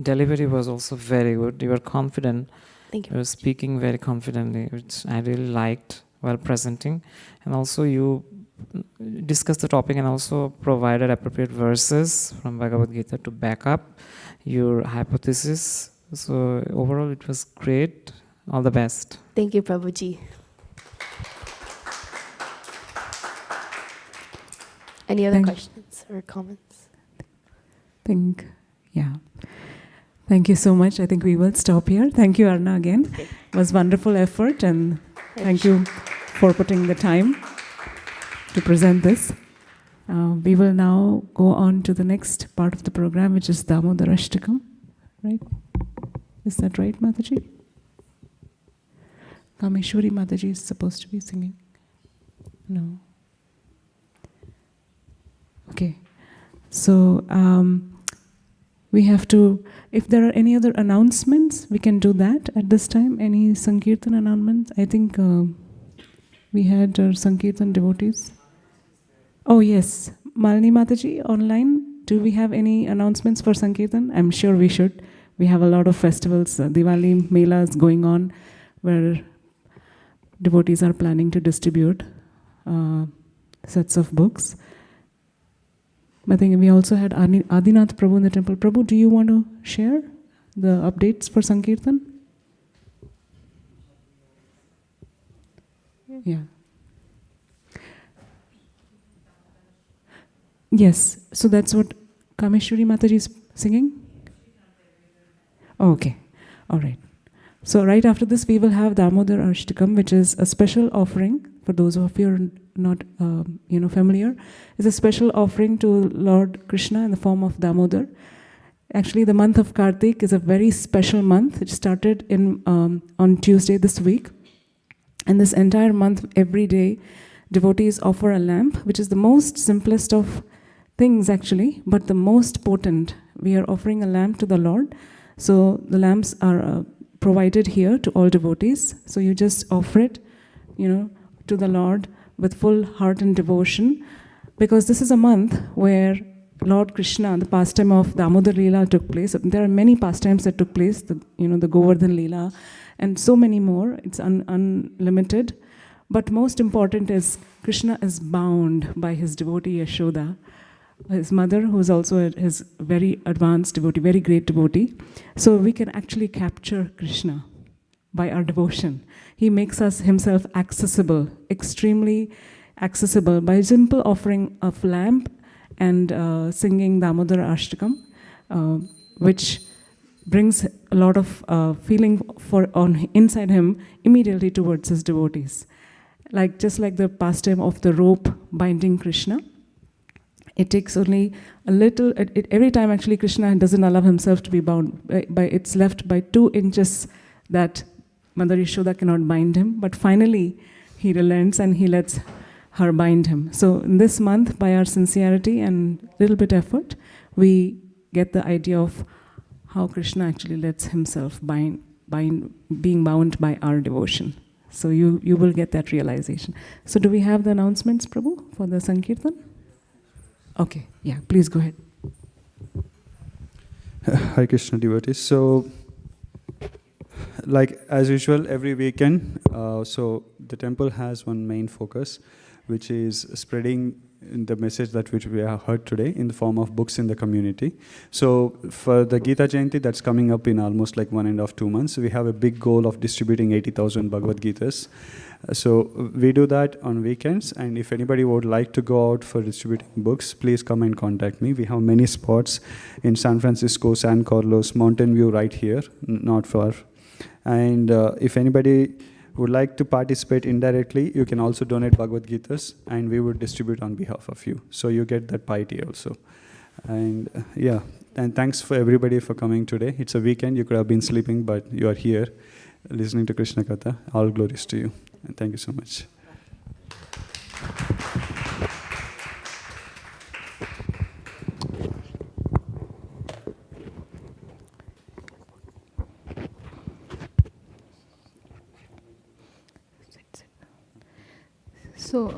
delivery was also very good. You were confident. Thank you. You were speaking very confidently, which I really liked while presenting. And also you discussed the topic and also provided appropriate verses from Bhagavad Gita to back up your hypothesis. So overall it was great. All the best. Thank you, Prabhuji. Any other questions or comments? Thank you so much. I think we will stop here. Thank you, Arna, again. Okay. It was wonderful effort, and thank you for putting the time to present this. We will now go on to the next part of the program, which is Damodarashtakam, right? Is that right, Mataji? Kameshwari Mataji is supposed to be singing. No. Okay. So we have to, if there are any other announcements, we can do that at this time. Any Sankirtan announcements? I think we had our Sankirtan devotees. Oh yes, Malini Mataji online do we have any announcements for Sankirtan? I'm sure we should. We have a lot of festivals, Diwali Melas going on, where devotees are planning to distribute sets of books. I think we also had Adinath Prabhu in the temple. Prabhu, do you want to share the updates for Sankirtan? Yeah. Yes, so that's what Kameshwari Mataji is singing? Oh, okay, all right. So right after this, we will have Damodar Ashtakam, which is a special offering, for those of you who are not familiar. It's a special offering to Lord Krishna in the form of Damodar. Actually, the month of Kartik is a very special month. It started on Tuesday this week. And this entire month, every day, devotees offer a lamp, which is the most simplest of things actually, but the most potent. We are offering a lamp to the Lord. So the lamps are provided here to all devotees. So you just offer it, to the Lord with full heart and devotion, because this is a month where Lord Krishna, the pastime of Damodar Leela took place. There are many pastimes that took place, the Govardhan Leela, and so many more. It's unlimited. But most important is Krishna is bound by his devotee Yashoda, his mother, who is also his very advanced devotee, very great devotee. So we can actually capture Krishna by our devotion. He makes us himself accessible, extremely accessible, by simple offering of lamp and singing Damodar Ashtakam, which brings a lot of feeling inside him immediately towards his devotees. Just like the pastime of the rope binding Krishna, it takes only a little, every time actually Krishna doesn't allow himself to be bound, it's left by 2 inches that Mother Yashoda cannot bind him, but finally he relents and he lets her bind him. So in this month, by our sincerity and little bit effort, we get the idea of how Krishna actually lets himself being bound by our devotion. So you will get that realization. So do we have the announcements, Prabhu, for the Sankirtan? Okay, yeah, please go ahead. Hare Krishna devotees. So, like as usual, every weekend, so the temple has one main focus, which is spreading the message which we have heard today in the form of books in the community. So for the Gita Jayanti that's coming up in almost like 1.5 to 2 months, we have a big goal of distributing 80,000 Bhagavad Gitas. So we do that on weekends, and if anybody would like to go out for distributing books, please come and contact me. We have many spots in San Francisco, San Carlos, Mountain View right here, not far. And if anybody would like to participate indirectly, you can also donate Bhagavad Gitas, and we would distribute on behalf of you. So you get that piety also. And and thanks for everybody for coming today. It's a weekend, you could have been sleeping, but you are here listening to Krishna Katha. All glories to you. And thank you so much. So,